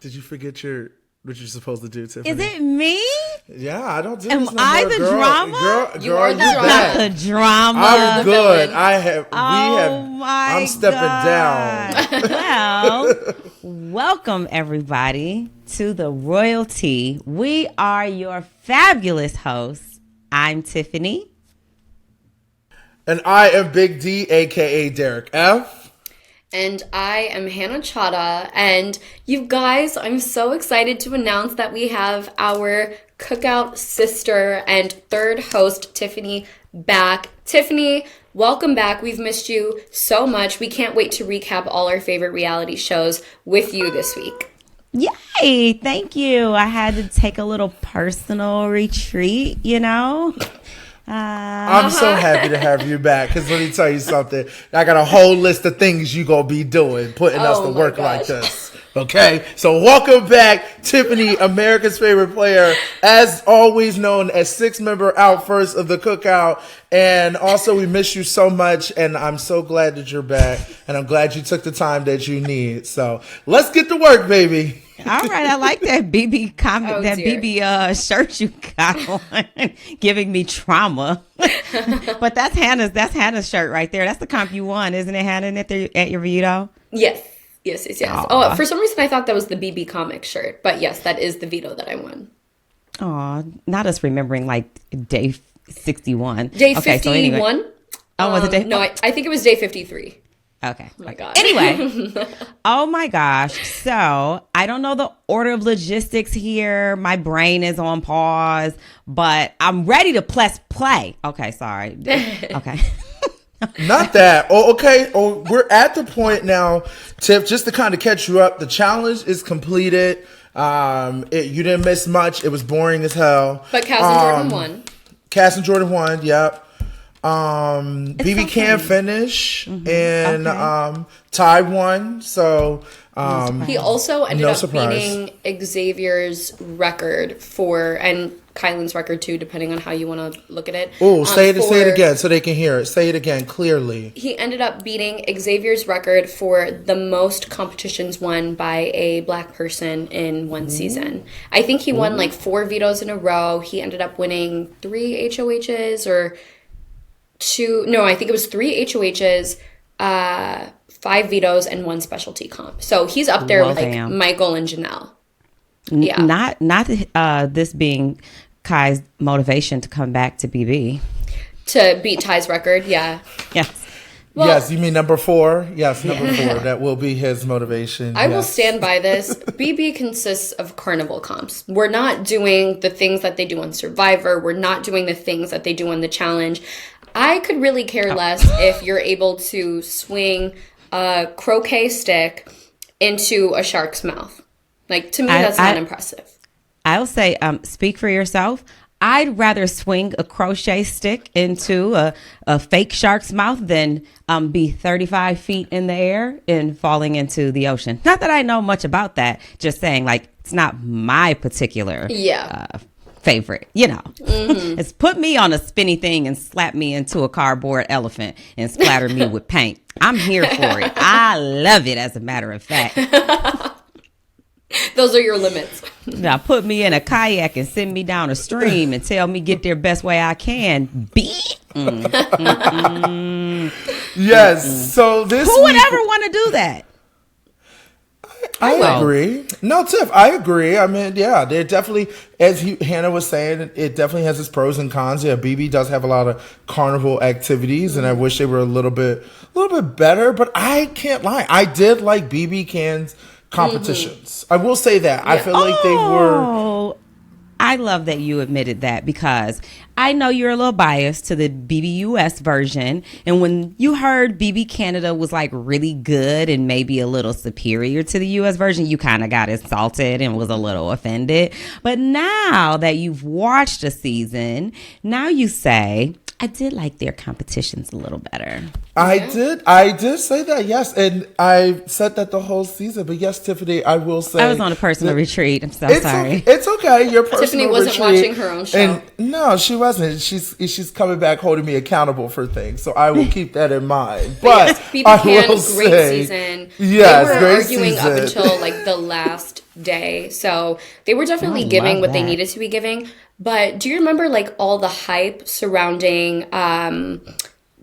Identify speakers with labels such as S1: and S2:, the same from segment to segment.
S1: Did you forget what you're supposed to do, Tiffany?
S2: Is it me?
S1: Yeah, I don't do
S2: Am
S1: this no
S2: I
S1: more,
S2: the
S1: girl.
S2: drama?
S1: Girl, you
S2: Not the drama.
S1: I'm good.
S2: My
S1: I'm stepping
S2: God. Well, welcome everybody to the Royalty. We are your fabulous hosts. I'm Tiffany.
S1: And I am Big D, a.k.a. Derek F.
S3: And I am Hannah Chada. And you guys, I'm so excited to announce that we have our cookout sister and third host, Tiffany, back. Tiffany, welcome back. We've missed you so much. We can't wait to recap all our favorite reality shows with you this week.
S2: Yay! Thank you. I had to take a little personal retreat, you know.
S1: I'm so happy to have you back, because let me tell you something. I got a whole list of things you gonna be doing, putting us to work like this. Okay, so welcome back, Tiffany, America's favorite player, as always known as 6-member out first of the cookout. And also, we miss you so much, and I'm so glad that you're back, and I'm glad you took the time that you need. So let's get to work, baby.
S2: All right, I like that BB comment, BB shirt you got on, giving me trauma. But that's Hannah's shirt right there. That's the comp you won, isn't it, Hannah? At your veto?
S3: Yes. Oh, for some reason I thought that was the BB Comics shirt, but yes, that is the veto that I won.
S2: Aw, not us remembering like day 61.
S3: Day 51? So anyway.
S2: Oh, was it day?
S3: No, I think it was day 53.
S2: Okay.
S3: Oh my God.
S2: Anyway. Oh my gosh. So I don't know the order of logistics here. My brain is on pause, but I'm ready to press play. Okay. Sorry. Okay.
S1: Not that. Oh, okay. Oh, we're at the point now, Tiff, just to kind of catch you up. The challenge is completed. You didn't miss much. It was boring as hell.
S3: But Cass and Jordan won.
S1: Cass and Jordan won. Yep. BB can finish, and Ty won. So
S3: he also ended up beating Xavier's record and Kylan's record too, depending on how you want to look at it.
S1: Oh, say it again so they can hear it. Say it again clearly.
S3: He ended up beating Xavier's record for the most competitions won by a black person in one season. I think he won like 4 vetoes in a row. He ended up winning 3 HOHs or 2. No, I think it was 3 HOHs, 5 vetoes, and 1 specialty comp. So he's up there with like Michael and Janelle. Yeah.
S2: Not this being Kai's motivation to come back to BB.
S3: To beat Ty's record, yeah.
S2: Yes.
S1: Well, yes, you mean number 4? Yes, number 4. That will be his motivation.
S3: I will stand by this. BB consists of carnival comps. We're not doing the things that they do on Survivor. We're not doing the things that they do on the challenge. I could really care less if you're able to swing a croquet stick into a shark's mouth. Like, to me, that's not impressive.
S2: I'll say, speak for yourself. I'd rather swing a crochet stick into a fake shark's mouth than be 35 feet in the air and falling into the ocean. Not that I know much about that. Just saying, like, it's not my particular favorite, you know. It's put me on a spinny thing and slap me into a cardboard elephant and splatter me with paint. I'm here for it. I love it, as a matter of fact.
S3: Those are your limits.
S2: Now put me in a kayak and send me down a stream and tell me get there best way I can.
S1: Yes. So this
S2: who would ever want to do that?
S1: I agree. No, Tiff, I agree. I mean, yeah, they're definitely, as Hannah was saying, it definitely has its pros and cons. Yeah, BB does have a lot of carnival activities, and I wish they were a little bit better. But I can't lie, I did like BB Can's competitions. I will say that. I feel like they were.
S2: I love that you admitted that, because I know you're a little biased to the BBUS version. And when you heard BB Canada was like really good and maybe a little superior to the US version, you kind of got insulted and was a little offended. But now that you've watched a season, now you say, I did like their competitions a little better.
S1: I did say that, yes. And I said that the whole season. But yes, Tiffany, I will say.
S2: I was on a personal retreat. I'm so sorry.
S1: It's okay. Your personal
S3: Tiffany wasn't
S1: retreat.
S3: Watching her own show.
S1: And no, she wasn't. She's coming back holding me accountable for things. So I will keep that in mind. But
S3: yes, BB Can, great season.
S1: Yes,
S3: they were
S1: great
S3: arguing
S1: season.
S3: up until like the last day. So they were definitely
S2: I
S3: giving
S2: love
S3: what they
S2: that.
S3: needed to be giving. But do you remember like all the hype surrounding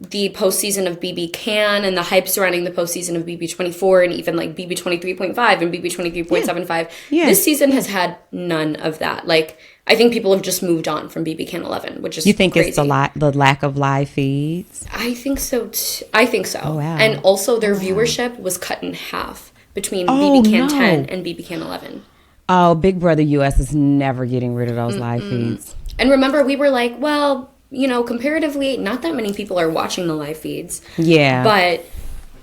S3: the postseason of BB Can and the hype surrounding the postseason of BB 24 and even like BB 23.5 and BB 23.75?
S2: Yeah.
S3: This season has had none of that. Like, I think people have just moved on from BB Can 11, which is
S2: You think
S3: crazy.
S2: it's the lack of live feeds?
S3: I think so. I think so.
S2: Oh, wow.
S3: And also their viewership was cut in half between
S2: Oh,
S3: BB Can
S2: no.
S3: 10 and BB Can 11.
S2: Oh, Big Brother US is never getting rid of those live feeds.
S3: And remember, we were like, well, you know, comparatively, not that many people are watching the live feeds.
S2: Yeah.
S3: But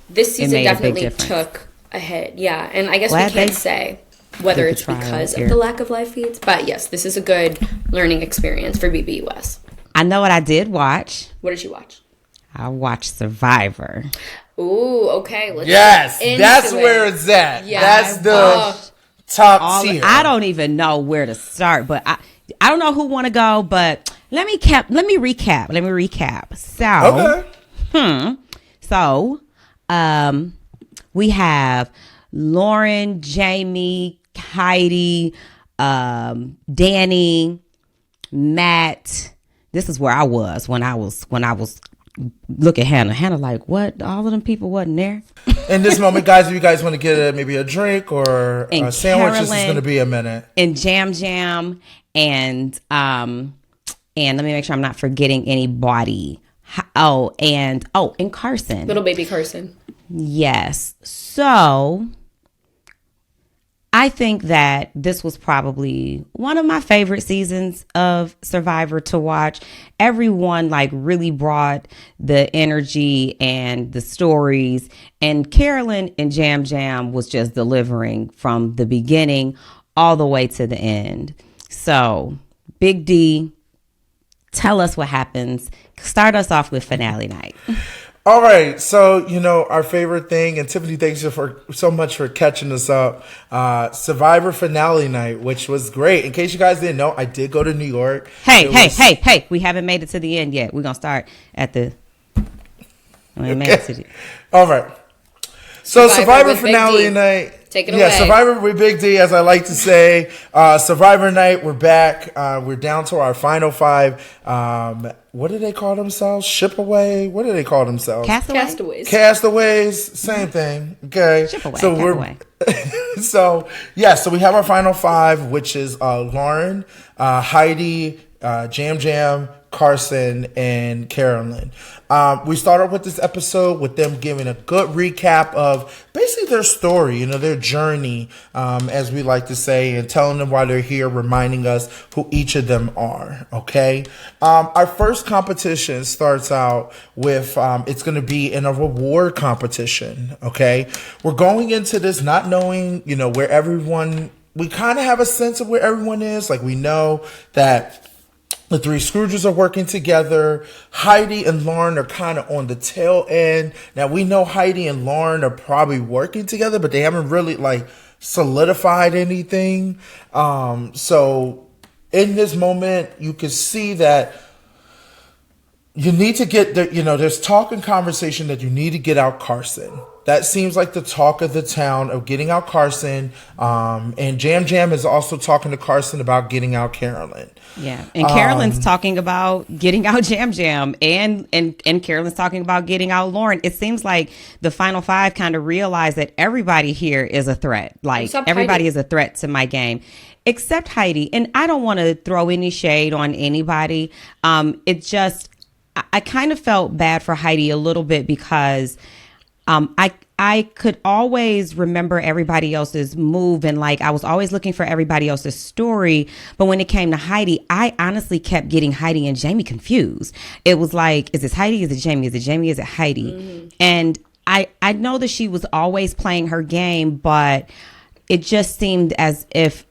S3: this season
S2: made a big
S3: definitely
S2: difference.
S3: took a hit. Yeah. And I guess
S2: Glad
S3: we can't
S2: they
S3: say whether
S2: did the
S3: it's
S2: trial
S3: because
S2: here.
S3: of the lack of live feeds. But yes, this is a good learning experience for BBUS.
S2: I know what I did watch.
S3: What did you watch?
S2: I watched Survivor.
S3: Ooh, okay. Let's
S1: Yes,
S3: get into
S1: that's
S3: it.
S1: where it's at.
S3: Yeah,
S1: That's the
S3: oh.
S1: top tier.
S2: I don't even know where to start, but I don't know who want to go, but let me recap. So, we have Lauren, Jamie, Heidi, Danny, Matt. This is where I was when I was look at Hannah. Hannah like, what? All of them people wasn't there.
S1: In this moment, guys, if you guys want to get maybe a drink or
S2: And
S1: a sandwich, this is
S2: Carolyn-
S1: going to be a minute.
S2: And Jam and let me make sure I'm not forgetting anybody. And Carson.
S3: Little baby Carson.
S2: Yes. So I think that this was probably one of my favorite seasons of Survivor to watch. Everyone like really brought the energy and the stories, and Carolyn and Jam was just delivering from the beginning all the way to the end. So Big D, tell us what happens. Start us off with finale night.
S1: All right, so our favorite thing, and Tiffany, thanks you so much for catching us up. Survivor finale night, which was great. In case you guys didn't know, I did go to New York.
S2: Hey! We haven't made it to the end yet. We're gonna start at the.
S1: All right. So Survivor
S3: with Big
S1: finale
S3: D.
S1: night.
S3: Take it
S1: Yeah,
S3: away.
S1: Survivor with Big D, as I like to say. Survivor night, we're back. We're down to our final five. What do they call themselves? Ship away? What do they call themselves?
S3: Castaways.
S1: Castaways, same thing. Okay.
S2: Ship away,
S1: So
S2: Cataway.
S1: so we have our final five, which is Lauren, Heidi, Jam, Carson, and Carolyn. We started with this episode with them giving a good recap of basically their story, their journey, as we like to say, and telling them why they're here, reminding us who each of them are. Okay. Our first competition starts out with, it's going to be in a reward competition. Okay. We're going into this not knowing, where everyone, we kind of have a sense of where everyone is. Like, we know that the three Scrooges are working together. Heidi and Lauren are kind of on the tail end. Now, we know Heidi and Lauren are probably working together, but they haven't really solidified anything. So in this moment, you can see that you need to get there's talk and conversation that you need to get out Carson. That seems like the talk of the town of getting out Carson. And Jam is also talking to Carson about getting out Carolyn.
S2: Yeah, and Carolyn's talking about getting out Jam, and Carolyn's talking about getting out Lauren. It seems like the final five kind of realized that everybody here is a threat. Like,
S3: Except
S2: everybody
S3: Heidi.
S2: is a threat to my game, except Heidi. And I don't want to throw any shade on anybody. It just, I kind of felt bad for Heidi a little bit because I could always remember everybody else's move, and I was always looking for everybody else's story. But when it came to Heidi, I honestly kept getting Heidi and Jamie confused. It was like, is this Heidi? Is it Jamie? Is it Jamie? Is it Heidi? Mm-hmm. And I know that she was always playing her game, but it just seemed as if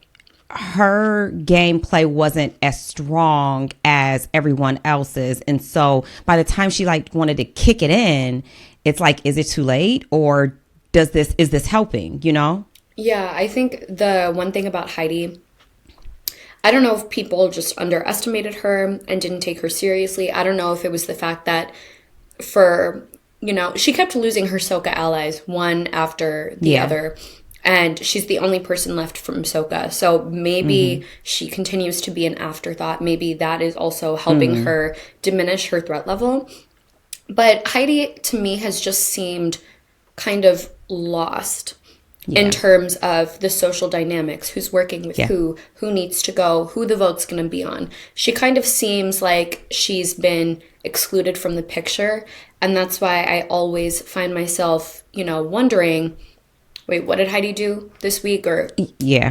S2: her gameplay wasn't as strong as everyone else's. And so by the time she wanted to kick it in, it's like, is it too late, or is this helping,
S3: Yeah, I think the one thing about Heidi, I don't know if people just underestimated her and didn't take her seriously. I don't know if it was the fact that she kept losing her Soka allies one after the other. And she's the only person left from Soka. So maybe she continues to be an afterthought. Maybe that is also helping her diminish her threat level. But Heidi, to me, has just seemed kind of lost in terms of the social dynamics, who's working with who needs to go, who the vote's going to be on. She kind of seems like she's been excluded from the picture. And that's why I always find myself, wondering, wait, what did Heidi do this week? Or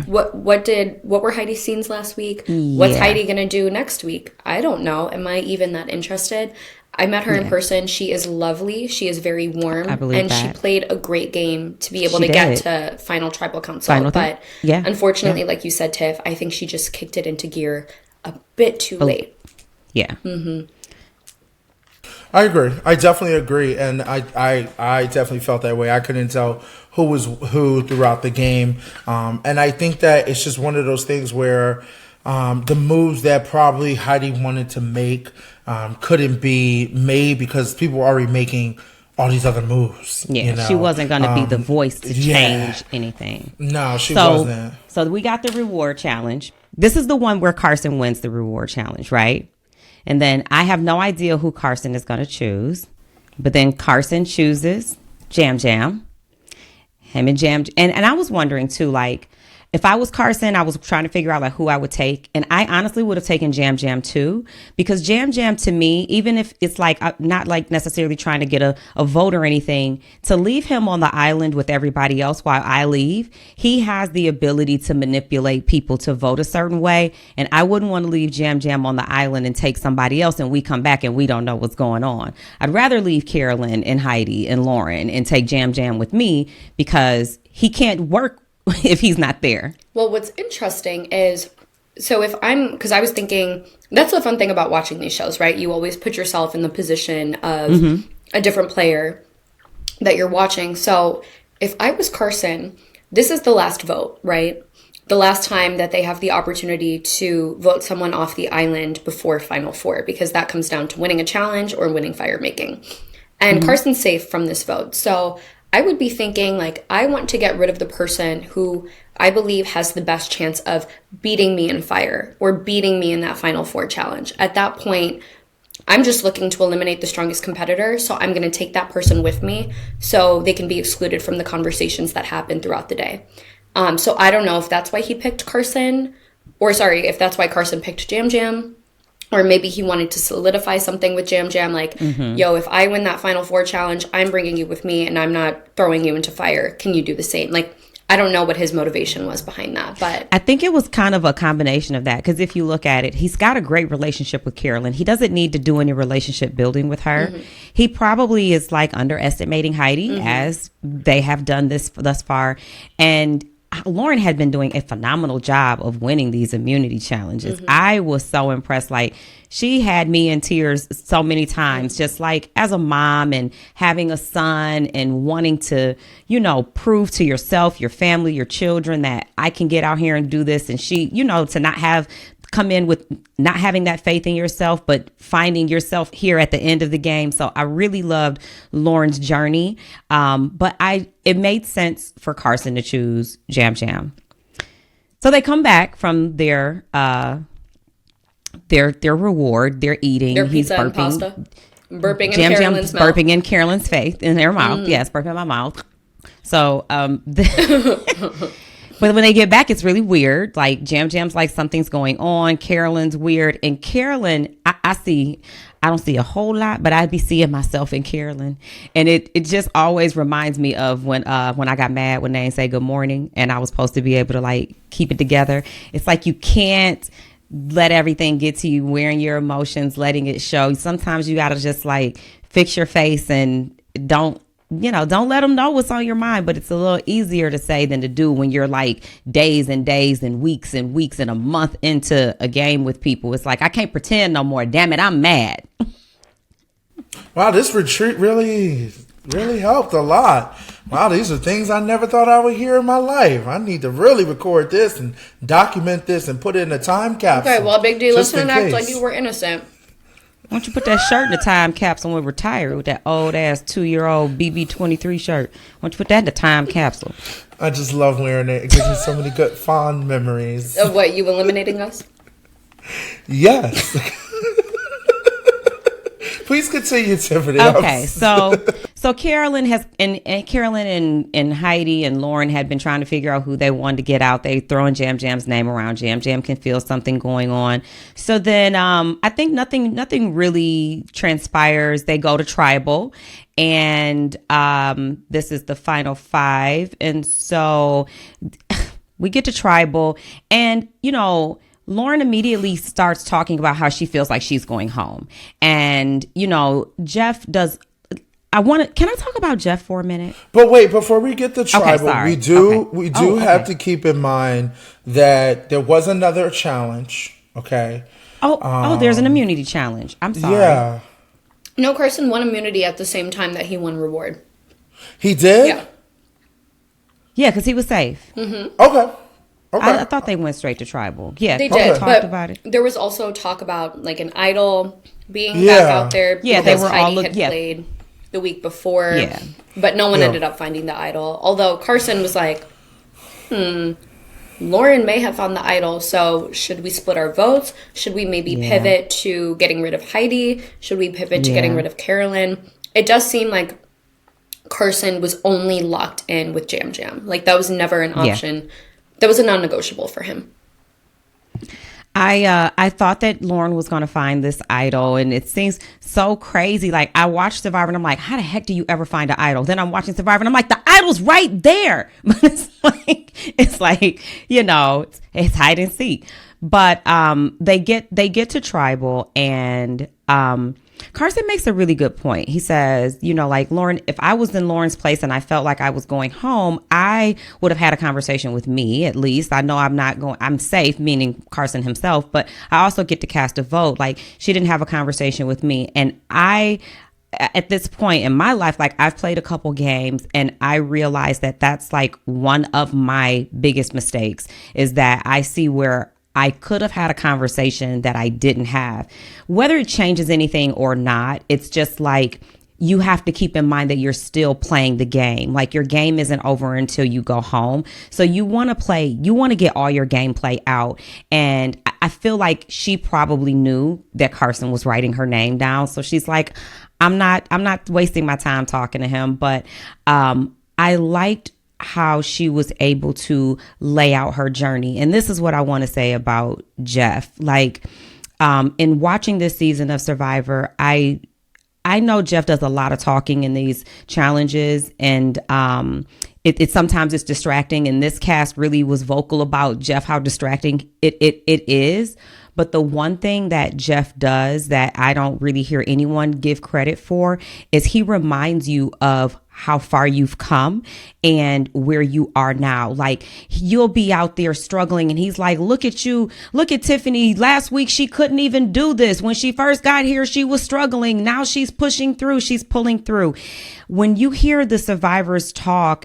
S3: what were Heidi's scenes last week? What's Heidi gonna do next week? I don't know. Am I even that interested? I met her in person. She is lovely. She is very warm.
S2: I believe
S3: she played a great game to be able to get to final tribal council. But unfortunately, like you said, Tiff, I think she just kicked it into gear a bit too late.
S2: Yeah.
S1: I agree. I definitely agree, and I definitely felt that way. I couldn't tell who was who throughout the game, and I think that it's just one of those things where the moves that probably Heidi wanted to make couldn't be made because people were already making all these other moves.
S2: Yeah, she wasn't going to be the voice to change anything.
S1: No, she wasn't.
S2: So we got the reward challenge. This is the one where Carson wins the reward challenge, right? And then I have no idea who Carson is going to choose. But then Carson chooses Jam Jam. Him and Jam. And I was wondering, too, like, if I was Carson, I was trying to figure out like who I would take. And I honestly would have taken Jam Jam too, because Jam Jam to me, even if it's like not like necessarily trying to get a vote or anything, to leave him on the island with everybody else while I leave, he has the ability to manipulate people to vote a certain way. And I wouldn't want to leave Jam Jam on the island and take somebody else and we come back and we don't know what's going on. I'd rather leave Carolyn and Heidi and Lauren and take Jam Jam with me because he can't work if he's not there.
S3: Well, what's interesting is, because I was thinking, that's the fun thing about watching these shows, right? You always put yourself in the position of a different player that you're watching. So if I was Carson, this is the last vote, right? The last time that they have the opportunity to vote someone off the island before Final Four, because that comes down to winning a challenge or winning fire making. And Carson's safe from this vote. So I would be thinking, like, I want to get rid of the person who I believe has the best chance of beating me in fire or beating me in that Final Four challenge. At that point, I'm just looking to eliminate the strongest competitor, so I'm going to take that person with me so they can be excluded from the conversations that happen throughout the day. So I don't know if that's why he picked Carson, if that's why Carson picked Jam Jam. Or maybe he wanted to solidify something with Jam Jam, like, yo, if I win that Final Four challenge, I'm bringing you with me and I'm not throwing you into fire. Can you do the same? Like, I don't know what his motivation was behind that, but
S2: I think it was kind of a combination of that, because if you look at it, he's got a great relationship with Carolyn. He doesn't need to do any relationship building with her. He probably is like underestimating Heidi, as they have done this thus far. And Lauren had been doing a phenomenal job of winning these immunity challenges. I was so impressed. Like, she had me in tears so many times, just like as a mom and having a son and wanting to, prove to yourself, your family, your children that I can get out here and do this. And she, to not come in with not having that faith in yourself, but finding yourself here at the end of the game. So I really loved Lauren's journey. But it made sense for Carson to choose Jam Jam. So they come back from their reward. They're eating.
S3: Their pizza and pasta. Burping
S2: Jam
S3: in Carolyn's
S2: Jam
S3: mouth.
S2: Burping in Carolyn's face, in their mouth. Yes, burping in my mouth. So, but when they get back, it's really weird. Like, Jam Jam's like something's going on. Carolyn's weird. And Carolyn, I don't see a whole lot, but I'd be seeing myself in Carolyn. And it just always reminds me of when I got mad when they didn't say good morning and I was supposed to be able to like keep it together. It's like you can't let everything get to you, wearing your emotions, letting it show. Sometimes you got to just like fix your face and don't let them know what's on your mind. But it's a little easier to say than to do when you're like days and days and weeks and a month into a game with people. It's like, I can't pretend no more. Damn it, I'm mad.
S1: Wow, this retreat really helped a lot. Wow, these are things I never thought I would hear in my life. I need to really record this and document this and put it in a time capsule.
S3: Okay, well, Big D, listen and act like you were innocent.
S2: Why don't you put that shirt in the time capsule when we retire with that old ass 2-year-old BB23 shirt? Why don't you put that in the time capsule?
S1: I just love wearing it. It gives me so many good, fond memories.
S3: Of what, you eliminating us?
S1: Yes. Please continue, Tiffany.
S2: Okay, so Carolyn and Heidi and Lauren had been trying to figure out who they wanted to get out. They throwing Jam Jam's name around. Jam Jam can feel something going on. So then I think nothing really transpires. They go to tribal, and this is the final 5, and so we get to tribal, and Lauren immediately starts talking about how she feels like she's going home. And, Jeff does. Can I talk about Jeff for a minute?
S1: But wait, before we get to tribal, we do have to keep in mind that there was another challenge. Okay.
S2: There's an immunity challenge. I'm sorry.
S1: Yeah.
S3: No, Carson won immunity at the same time that he won reward.
S1: He did?
S3: Yeah.
S2: Yeah, because he was safe.
S3: Mm-hmm.
S1: Okay. Okay.
S2: I thought they went straight to tribal. Yeah,
S3: they did.
S2: Talked about it.
S3: There was also talk about like an idol being back out there.
S2: Yeah, they were
S3: Heidi
S2: all
S3: had played the week before.
S2: Yeah,
S3: but no one ended up finding the idol. Although Carson was like, Lauren may have found the idol. So should we split our votes? Should we maybe pivot to getting rid of Heidi? Should we pivot to getting rid of Carolyn? It does seem like Carson was only locked in with Jam Jam. Like that was never an option. Yeah. That was a non-negotiable for him.
S2: I thought that Lauren was going to find this idol, and it seems so crazy. Like I watched Survivor, and I'm like, how the heck do you ever find an idol? Then I'm watching Survivor, and I'm like, the idol's right there. But it's like it's hide and seek. But they get to tribal, and Carson makes a really good point. He says, like Lauren, if I was in Lauren's place and I felt like I was going home, I would have had a conversation with me at least. I know I'm safe, meaning Carson himself, but I also get to cast a vote. Like she didn't have a conversation with me. And at this point in my life, like I've played a couple games and I realized that that's like one of my biggest mistakes is that I see where I could have had a conversation that I didn't have. Whether it changes anything or not, it's just like you have to keep in mind that you're still playing the game. Like your game isn't over until you go home. So you want to get all your gameplay out. And I feel like she probably knew that Carson was writing her name down. So she's like, I'm not wasting my time talking to him. But I liked how she was able to lay out her journey. And this is what I want to say about Jeff. Like, in watching this season of Survivor, I know Jeff does a lot of talking in these challenges, and it sometimes it's distracting. And this cast really was vocal about Jeff, how distracting it is. But the one thing that Jeff does that I don't really hear anyone give credit for is he reminds you of how far you've come and where you are now. Like you'll be out there struggling and he's like, look at you, look at Tiffany. Last week, she couldn't even do this. When she first got here, she was struggling. Now she's pushing through. She's pulling through. When you hear the survivors talk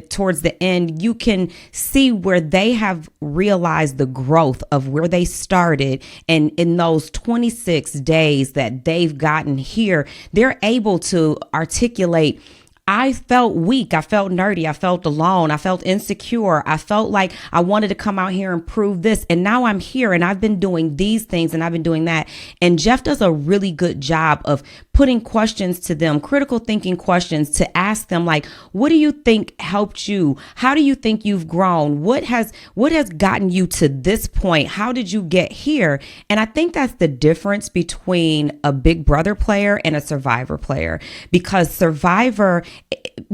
S2: towards the end, you can see where they have realized the growth of where they started. And in those 26 days that they've gotten here, they're able to articulate, I felt weak. I felt nerdy. I felt alone. I felt insecure. I felt like I wanted to come out here and prove this. And now I'm here and I've been doing these things and I've been doing that. And Jeff does a really good job of putting questions to them, critical thinking questions to ask them like, what do you think helped you? How do you think you've grown? What has gotten you to this point? How did you get here? And I think that's the difference between a Big Brother player and a Survivor player, because Survivor,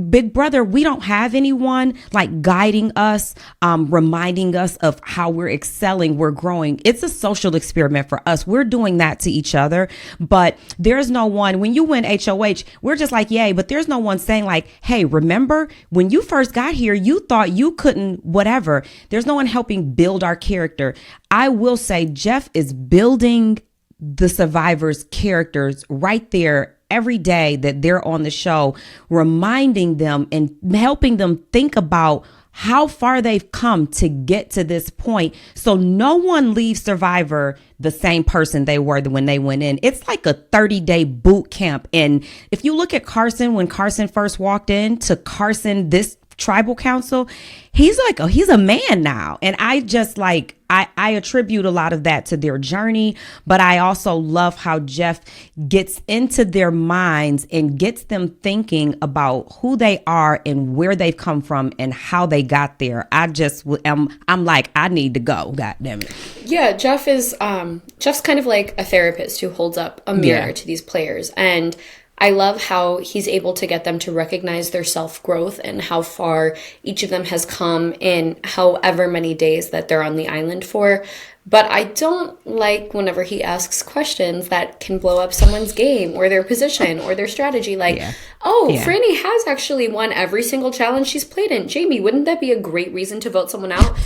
S2: Big Brother, we don't have anyone like guiding us, reminding us of how we're excelling, we're growing. It's a social experiment for us. We're doing that to each other, but there's no one, when you win HOH, we're just like, yay, but there's no one saying like, hey, remember when you first got here, you thought you couldn't, whatever. There's no one helping build our character. I will say Jeff is building the survivors' characters right there every day that they're on the show, reminding them and helping them think about how far they've come to get to this point. So no one leaves Survivor the same person they were when they went in. It's like a 30-day boot camp. And if you look at Carson, when Carson first walked in to Carson, this tribal council, he's a man now. And I just I attribute a lot of that to their journey, but I also love how Jeff gets into their minds and gets them thinking about who they are and where they've come from and how they got there. I'm like, I need to go. God damn it.
S3: Yeah, Jeff's kind of like a therapist who holds up a mirror to these players. And I love how he's able to get them to recognize their self-growth and how far each of them has come in however many days that they're on the island for. But I don't like whenever he asks questions that can blow up someone's game or their position or their strategy. Franny has actually won every single challenge she's played in. Jamie, wouldn't that be a great reason to vote someone out?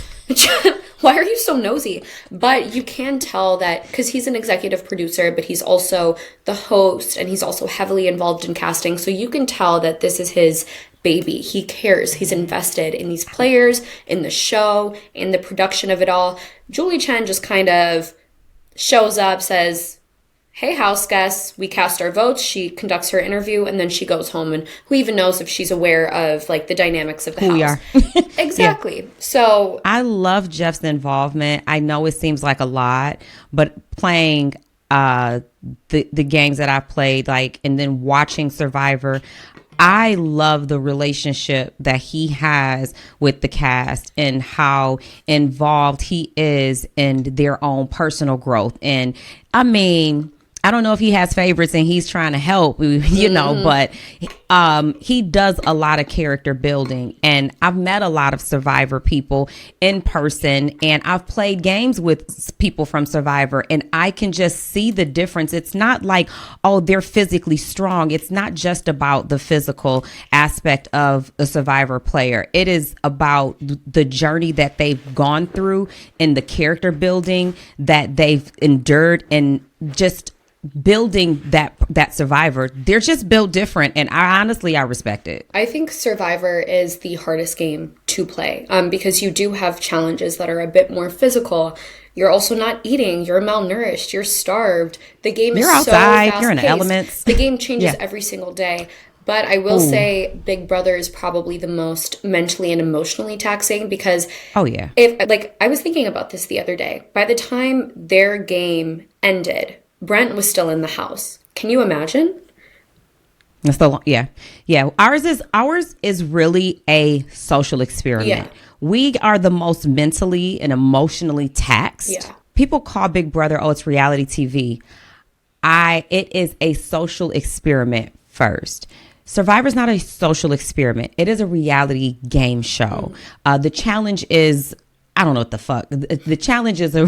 S3: Why are you so nosy? But you can tell that because he's an executive producer, but he's also the host and he's also heavily involved in casting. So you can tell that this is his baby. He cares. He's invested in these players, in the show, in the production of it all. Julie Chen just kind of shows up, says, hey, house guests, we cast our votes. She conducts her interview and then she goes home. And who even knows if she's aware of the dynamics of the house?
S2: We are.
S3: Exactly. Yeah.
S2: So I love Jeff's involvement. I know it seems like a lot, but playing the games that I played, and then watching Survivor, I love the relationship that he has with the cast and how involved he is in their own personal growth. And I mean, I don't know if he has favorites and he's trying to help, but he does a lot of character building. And I've met a lot of Survivor people in person, and I've played games with people from Survivor, and I can just see the difference. It's not like, oh, they're physically strong. It's not just about the physical aspect of a Survivor player. It is about the journey that they've gone through and the character building that they've endured, and just building that Survivor. They're just built different, and I respect it.
S3: I think Survivor is the hardest game to play because you do have challenges that are a bit more physical. You're also not eating, you're malnourished, you're starved. The game is
S2: outside,
S3: so fast-paced.
S2: you're in the elements.
S3: The game changes every single day. But I will say Big Brother is probably the most mentally and emotionally taxing because if I was thinking about this the other day, by the time their game ended, Brent was still in the house. Can you imagine? Ours is really a social experiment. Yeah. We are the most mentally and emotionally taxed. Yeah. People call Big Brother, it's reality TV. It is a social experiment first. Survivor's not a social experiment. It is a reality game show. The challenge is, I don't know what the fuck. The challenge is a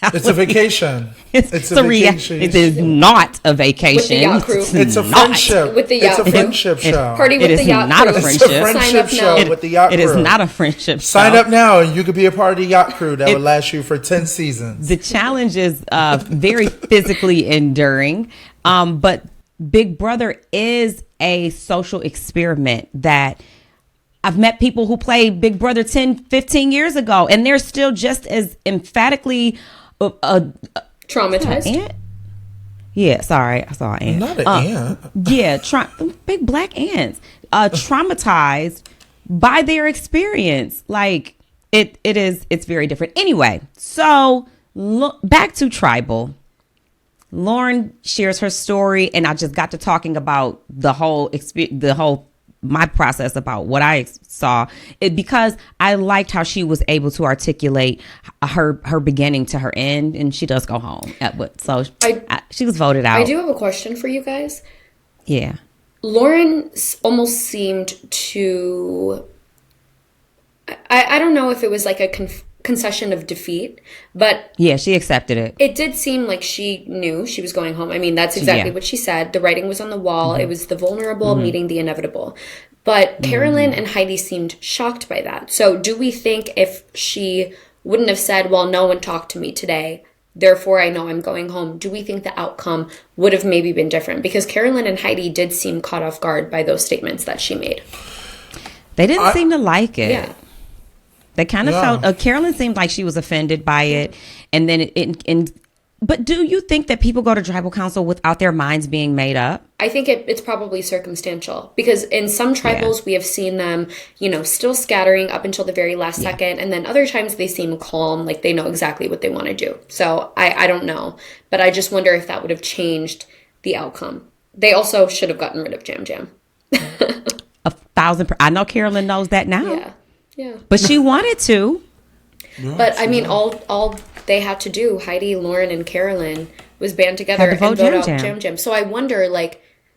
S1: It's a vacation. It's a vacation.
S2: It is not a vacation.
S3: With the yacht crew.
S1: It's a friendship.
S3: With the yacht
S1: crew. It's a friendship show.
S3: Party with the yacht crew.
S1: It's a friendship show with the yacht crew.
S2: It is not a friendship show.
S1: Sign up now and you could be a part of the yacht crew that would last you for 10 seasons.
S2: The challenge is very physically enduring, but Big Brother is a social experiment that I've met people who played Big Brother 10, 15 years ago, and they're still just as emphatically
S3: traumatized.
S2: Ant? Yeah, sorry, I saw an ant.
S1: Not an ant.
S2: Yeah, big black ants. Traumatized by their experience. It's very different. Anyway, so back to Tribal. Lauren shares her story, and I just got to talking about my process about what I saw, because I liked how she was able to articulate her beginning to her end, and she does go home. She was voted out.
S3: I do have a question for you guys.
S2: Yeah.
S3: Lauren almost seemed to, I don't know if it was like a concession of defeat, but
S2: yeah, she accepted it.
S3: It did seem like she knew she was going home. I mean, that's exactly what she said. The writing was on the wall. Mm-hmm. It was the vulnerable meeting the inevitable. But Carolyn and Heidi seemed shocked by that. So do we think if she wouldn't have said, well, no one talked to me today, therefore I know I'm going home, do we think the outcome would have maybe been different? Because Carolyn and Heidi did seem caught off guard by those statements that she made.
S2: They didn't seem to like it.
S3: Yeah.
S2: They kind of felt, Carolyn seemed like she was offended by it. And then but do you think that people go to tribal council without their minds being made up?
S3: I think it's probably circumstantial, because in some tribals we have seen them, still scattering up until the very last second. And then other times they seem calm, like they know exactly what they want to do. So I don't know. But I just wonder if that would have changed the outcome. They also should have gotten rid of Jam Jam.
S2: 1,000%. I know Carolyn knows that now.
S3: Yeah. Yeah.
S2: But she wanted to.
S3: But I mean, all they had to do, Heidi, Lauren, and Carolyn, was band together and vote out Jam Jam. So I wonder,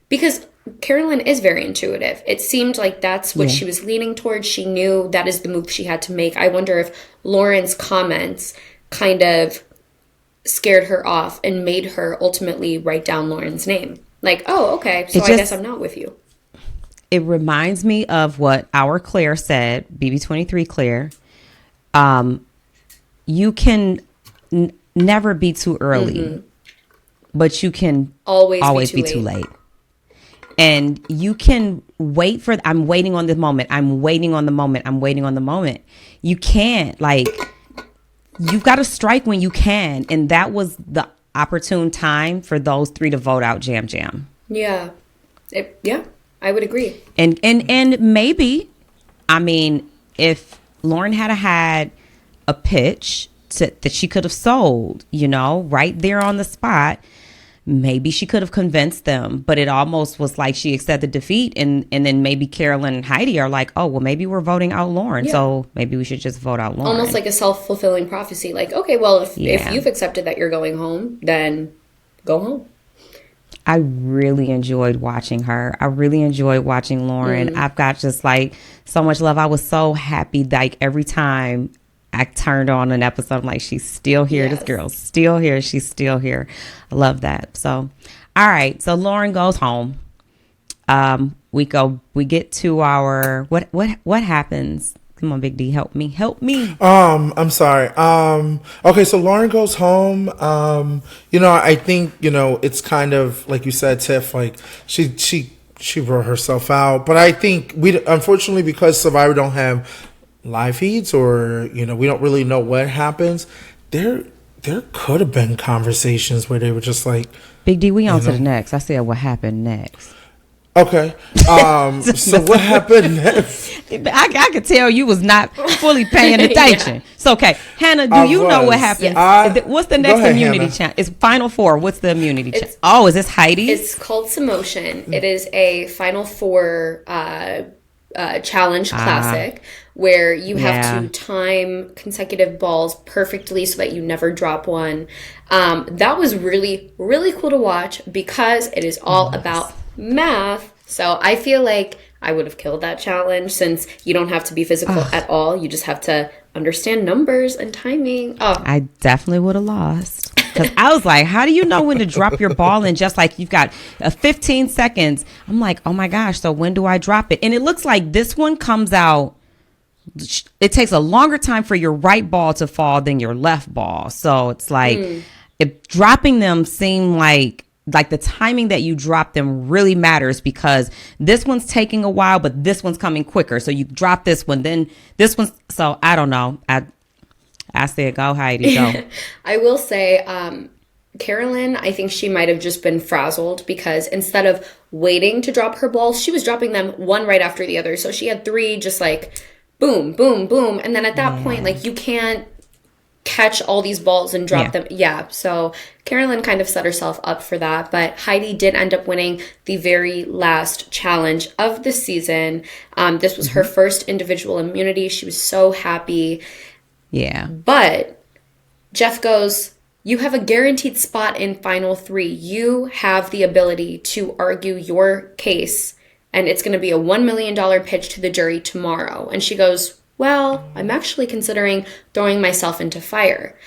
S3: because Carolyn is very intuitive. It seemed like that's what she was leaning towards. She knew that is the move she had to make. I wonder if Lauren's comments kind of scared her off and made her ultimately write down Lauren's name. Like, oh, okay, so I guess I'm not with you.
S2: It reminds me of what our Claire said, BB23 Claire. You can never be too early, but you can always be too late. And you can wait for, I'm waiting on the moment. I'm waiting on the moment. I'm waiting on the moment. You can't, you've got to strike when you can. And that was the opportune time for those three to vote out Jam Jam.
S3: Yeah. I would agree.
S2: And maybe, I mean, if Lauren had a pitch that she could have sold, right there on the spot, maybe she could have convinced them. But it almost was like she accepted defeat. And then maybe Carolyn and Heidi are like, oh, well, maybe we're voting out Lauren. Yeah. So maybe we should just vote out Lauren.
S3: Almost like a self-fulfilling prophecy. Like, okay, well, if you've accepted that you're going home, then go home.
S2: I really enjoyed watching her. I really enjoyed watching Lauren. I've got just so much love. I was so happy every time I turned on an episode, I'm like, she's still here. Yes. This girl's still here. She's still here. I love that. So, all right. So Lauren goes home. We get to our, what happens? Come on, Big D, help me.
S1: I'm sorry. Okay, so Lauren goes home. I think, it's kind of like you said, Tiff, she wrote herself out. But I think unfortunately, because Survivor don't have live feeds, or, we don't really know what happens, there could have been conversations where they were just like,
S2: Big D, we on to the next. I said, what happened next?
S1: Okay. So what happened next?
S2: I could tell you was not fully paying attention. Yeah. So, okay. Hannah, do you know what happened? Yes. What's the next immunity challenge? It's Final Four. What's the immunity challenge? Oh, is this Heidi?
S3: It's called Samotion. It is a Final Four challenge classic where you have to time consecutive balls perfectly so that you never drop one. That was really, really cool to watch because it is all about math. So I feel like I would have killed that challenge, since you don't have to be physical at all. You just have to understand numbers and timing.
S2: I definitely would have lost, because I was like, how do you know when to drop your ball in just you've got 15 seconds? I'm like, oh my gosh, so when do I drop it? And it looks like this one comes out, it takes a longer time for your right ball to fall than your left ball. So it's if dropping them seem like the timing that you drop them really matters, because this one's taking a while, but this one's coming quicker. So you drop this one, then this one's, so I don't know. I said, go Heidi, go.
S3: I will say, Carolyn, I think she might have just been frazzled, because instead of waiting to drop her balls, she was dropping them one right after the other. So she had three just boom, boom, boom. And then at that point, you can't catch all these balls and drop them. Yeah. So Carolyn kind of set herself up for that. But Heidi did end up winning the very last challenge of the season. This was her first individual immunity. She was so happy.
S2: Yeah.
S3: But Jeff goes, you have a guaranteed spot in Final 3. You have the ability to argue your case, and it's going to be a $1 million pitch to the jury tomorrow. And she goes, well, I'm actually considering throwing myself into fire.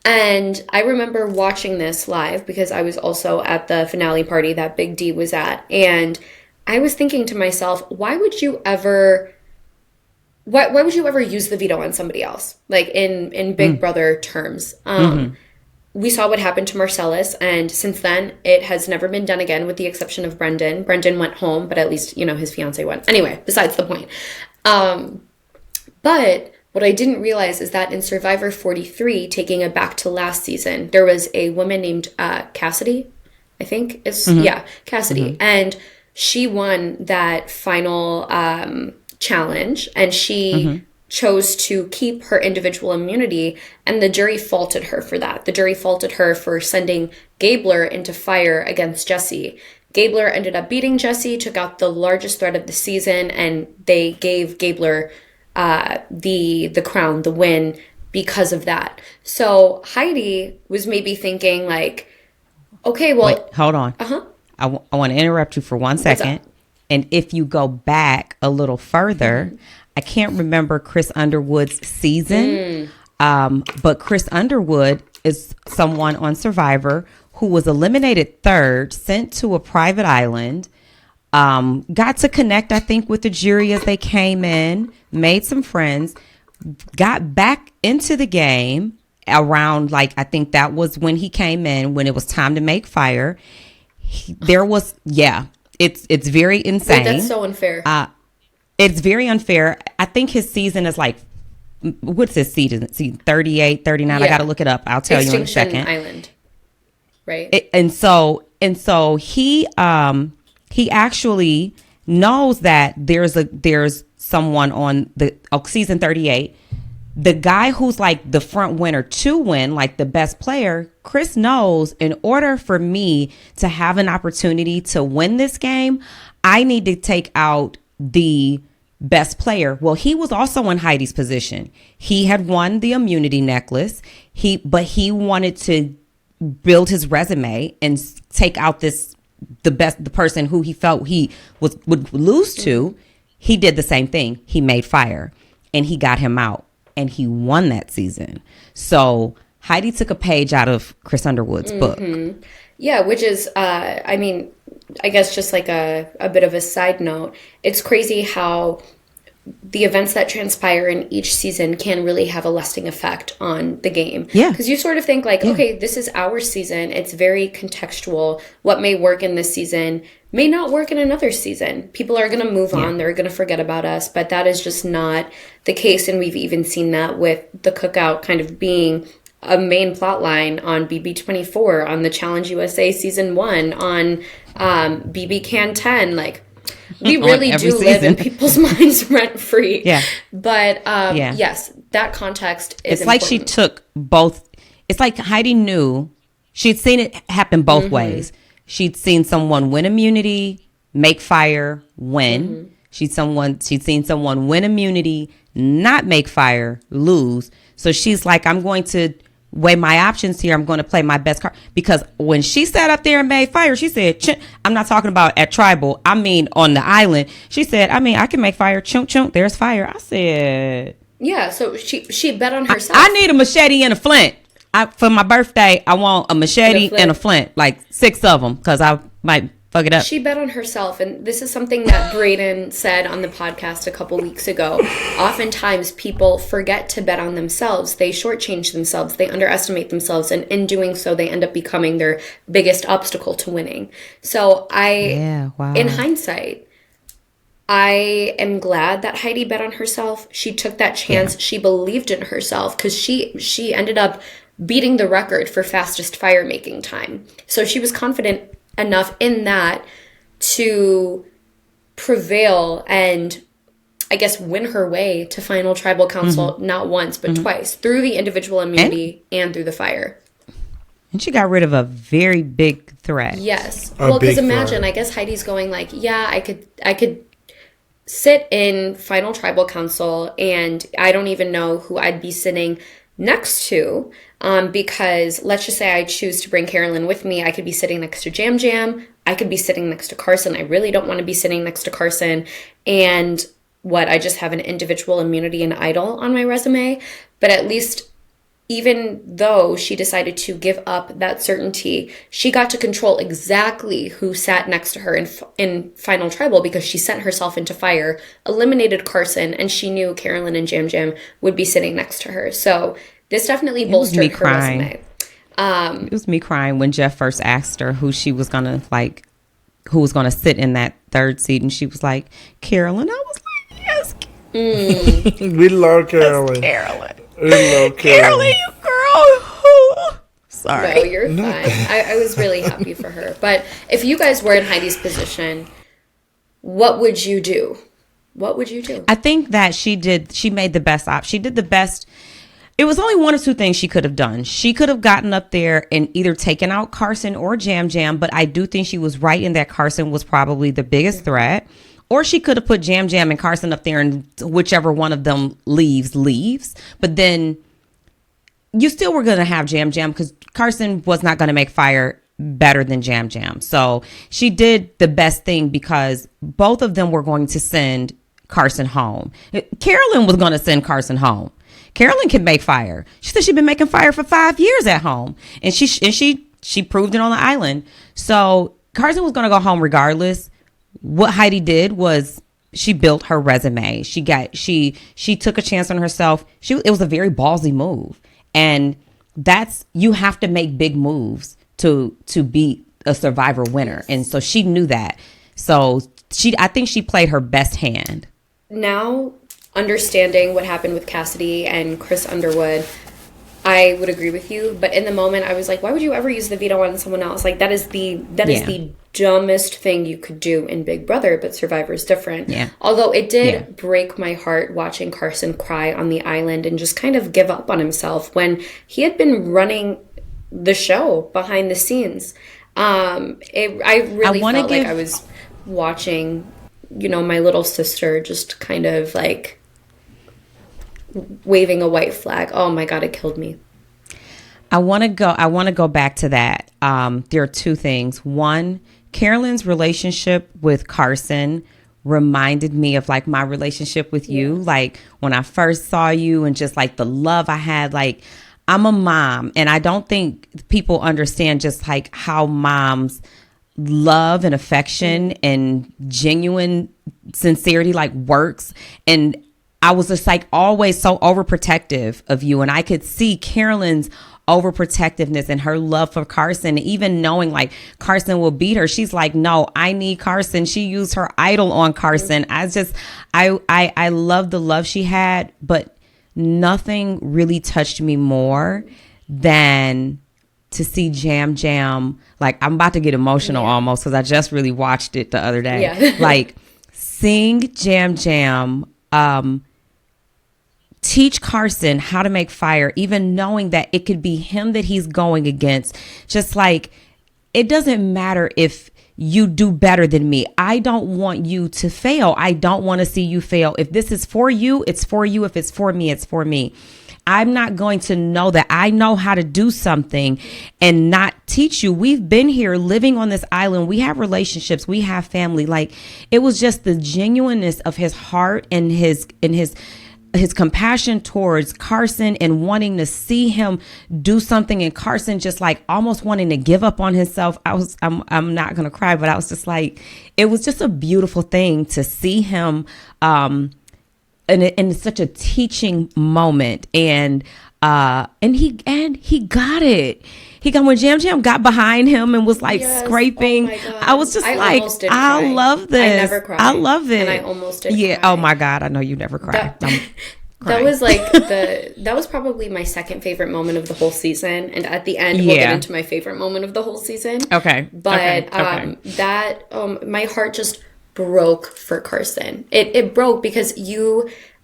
S3: And I remember watching this live because I was also at the finale party that Big D was at. And I was thinking to myself, why would you ever use the veto on somebody else? In Big Brother terms. We saw what happened to Marcellus, and since then, it has never been done again, with the exception of Brendan. Brendan went home, but at least, his fiance went. Anyway, besides the point. But what I didn't realize is that in Survivor 43, taking it back to last season, there was a woman named Cassidy, I think. Cassidy. And she won that final challenge, and she chose to keep her individual immunity, and the jury faulted her for that. The jury faulted her for sending Gabler into fire against Jesse. Gabler ended up beating Jesse, took out the largest threat of the season, and they gave Gabler the crown, the win, because of that. So Heidi was maybe thinking like, okay, well...
S2: Wait, hold on. I want to interrupt you for 1 second. And if you go back a little further, I can't remember Chris Underwood's season, but Chris Underwood is someone on Survivor who was eliminated third, sent to a private island, got to connect, I think, with the jury as they came in, made some friends, got back into the game around, like, I think that was when he came in, when it was time to make fire. It's very insane.
S3: Wait, that's so unfair.
S2: It's very unfair. I think his season is like, what's his season? 38, 39. I got to look it up. I'll tell you in a second.
S3: Extinction Island. Right.
S2: And so he actually knows that there's someone on the season 38. The guy who's like the front winner to win, like the best player, Chris knows in order for me to have an opportunity to win this game, I need to take out the best player. Well, he was also in Heidi's position. He had won the immunity necklace. But he wanted to build his resume and take out the person who he felt he would lose to. He did the same thing. He made fire and he got him out. And he won that season. So Heidi took a page out of Chris Underwood's book.
S3: Yeah, which is, I guess just like a bit of a side note. It's crazy how the events that transpire in each season can really have a lasting effect on the game.
S2: Yeah.
S3: Because you sort of think like, okay, this is our season. It's very contextual. What may work in this season may not work in another season. People are going to move on. They're going to forget about us. But that is just not the case. And we've even seen that with the cookout kind of being a main plot line on BB24, on the Challenge USA Season 1, on BB Can 10. Like, we really do live in people's minds rent free.
S2: Yeah.
S3: But yes, that context is
S2: It's like she took both. It's like Heidi knew she'd seen it happen both ways. She'd seen someone win immunity, make fire, win. She'd seen someone win immunity, not make fire, lose. So she's like, I'm going to weigh my options here. I'm going to play my best card. Because when she sat up there and made fire, she said, I'm not talking about at tribal. I mean, on the island. She said, I can make fire. Chunk, chunk. There's fire. I said.
S3: Yeah, so she bet on herself.
S2: I need a machete and a flint. For my birthday, I want a machete and a flint. Like 6 of them. Because I might fuck it up.
S3: She bet on herself, and this is something that Braden said on the podcast a couple weeks ago. Oftentimes, people forget to bet on themselves. They shortchange themselves. They underestimate themselves, and in doing so, they end up becoming their biggest obstacle to winning. So in hindsight, I am glad that Heidi bet on herself. She took that chance. Yeah. She believed in herself because she ended up beating the record for fastest fire making time. So she was confident enough in that to prevail and I guess win her way to final tribal council, not once but twice, through the individual immunity and through the fire.
S2: And she got rid of a very big threat.
S3: Yes. Well, because imagine, I guess Heidi's going like, yeah, I could sit in final tribal council and I don't even know who I'd be sitting next to, because let's just say I choose to bring Carolyn with me. I could be sitting next to Jam Jam. I could be sitting next to Carson. I really don't want to be sitting next to Carson. And I just have an individual immunity and idol on my resume. But at least, even though she decided to give up that certainty, she got to control exactly who sat next to her in Final Tribal because she sent herself into fire, eliminated Carson, and she knew Carolyn and Jam Jam would be sitting next to her. So this definitely bolstered her resume.
S2: It was me crying when Jeff first asked her who was going to sit in that third seat. And she was like, Carolyn. I was like, yes.
S1: We love Carolyn.
S2: Carolyn.
S1: We love
S2: Carolyn,
S1: Carolyn.
S2: you girl. Sorry.
S3: No, you're fine. I was really happy for her. But if you guys were in Heidi's position, what would you do? What would you do?
S2: I think that she made the best option. She did the best. It was only one or two things she could have done. She could have gotten up there and either taken out Carson or Jam Jam, but I do think she was right in that Carson was probably the biggest threat. Or she could have put Jam Jam and Carson up there, and whichever one of them leaves. But then you still were going to have Jam Jam because Carson was not going to make fire better than Jam Jam. So she did the best thing because both of them were going to send Carson home. Carolyn was going to send Carson home. Carolyn can make fire. She said she'd been making fire for 5 years at home, and she proved it on the island. So Carson was going to go home regardless. What Heidi did was she built her resume. She took a chance on herself. It was a very ballsy move, and you have to make big moves to be a Survivor winner, and so she knew that. So I think she played her best hand.
S3: Now, understanding what happened with Cassidy and Chris Underwood, I would agree with you. But in the moment, I was like, why would you ever use the veto on someone else? Like, that is the dumbest thing you could do in Big Brother, but Survivor's different.
S2: Yeah.
S3: Although it did break my heart watching Carson cry on the island and just kind of give up on himself when he had been running the show behind the scenes. I really felt like I was watching, my little sister just kind of like waving a white flag. Oh my God, it killed me.
S2: I want to go back to that. There are two things. One, Carolyn's relationship with Carson reminded me of like my relationship with you. Like when I first saw you and just like the love I had, like I'm a mom and I don't think people understand just like how moms love and affection and genuine sincerity like works. And I was just like always so overprotective of you. And I could see Carolyn's overprotectiveness and her love for Carson, even knowing like Carson will beat her. She's like, no, I need Carson. She used her idol on Carson. I love the love she had, but nothing really touched me more than to see Jam Jam. Like I'm about to get emotional almost because I just really watched it the other day. Yeah. Like seeing Jam Jam teach Carson how to make fire, even knowing that it could be him that he's going against. Just like, it doesn't matter if you do better than me. I don't want you to fail. I don't want to see you fail. If this is for you, it's for you. If it's for me, it's for me. I'm not going to know that I know how to do something and not teach you. We've been here living on this island. We have relationships. We have family. Like it was just the genuineness of his heart and his compassion towards Carson and wanting to see him do something, and Carson just like almost wanting to give up on himself. I'm not gonna cry, but I was just like, it was just a beautiful thing to see him in such a teaching moment, and he got it. He got when Jam Jam got behind him and was like scraping. Oh I was just I love this. I never cried. I love it.
S3: And I almost did.
S2: Yeah. Cry. Oh my God. I know you never cried.
S3: That was like that was probably my second favorite moment of the whole season. And at the end, we'll get into my favorite moment of the whole season.
S2: Okay.
S3: But my heart just broke for Carson. It broke because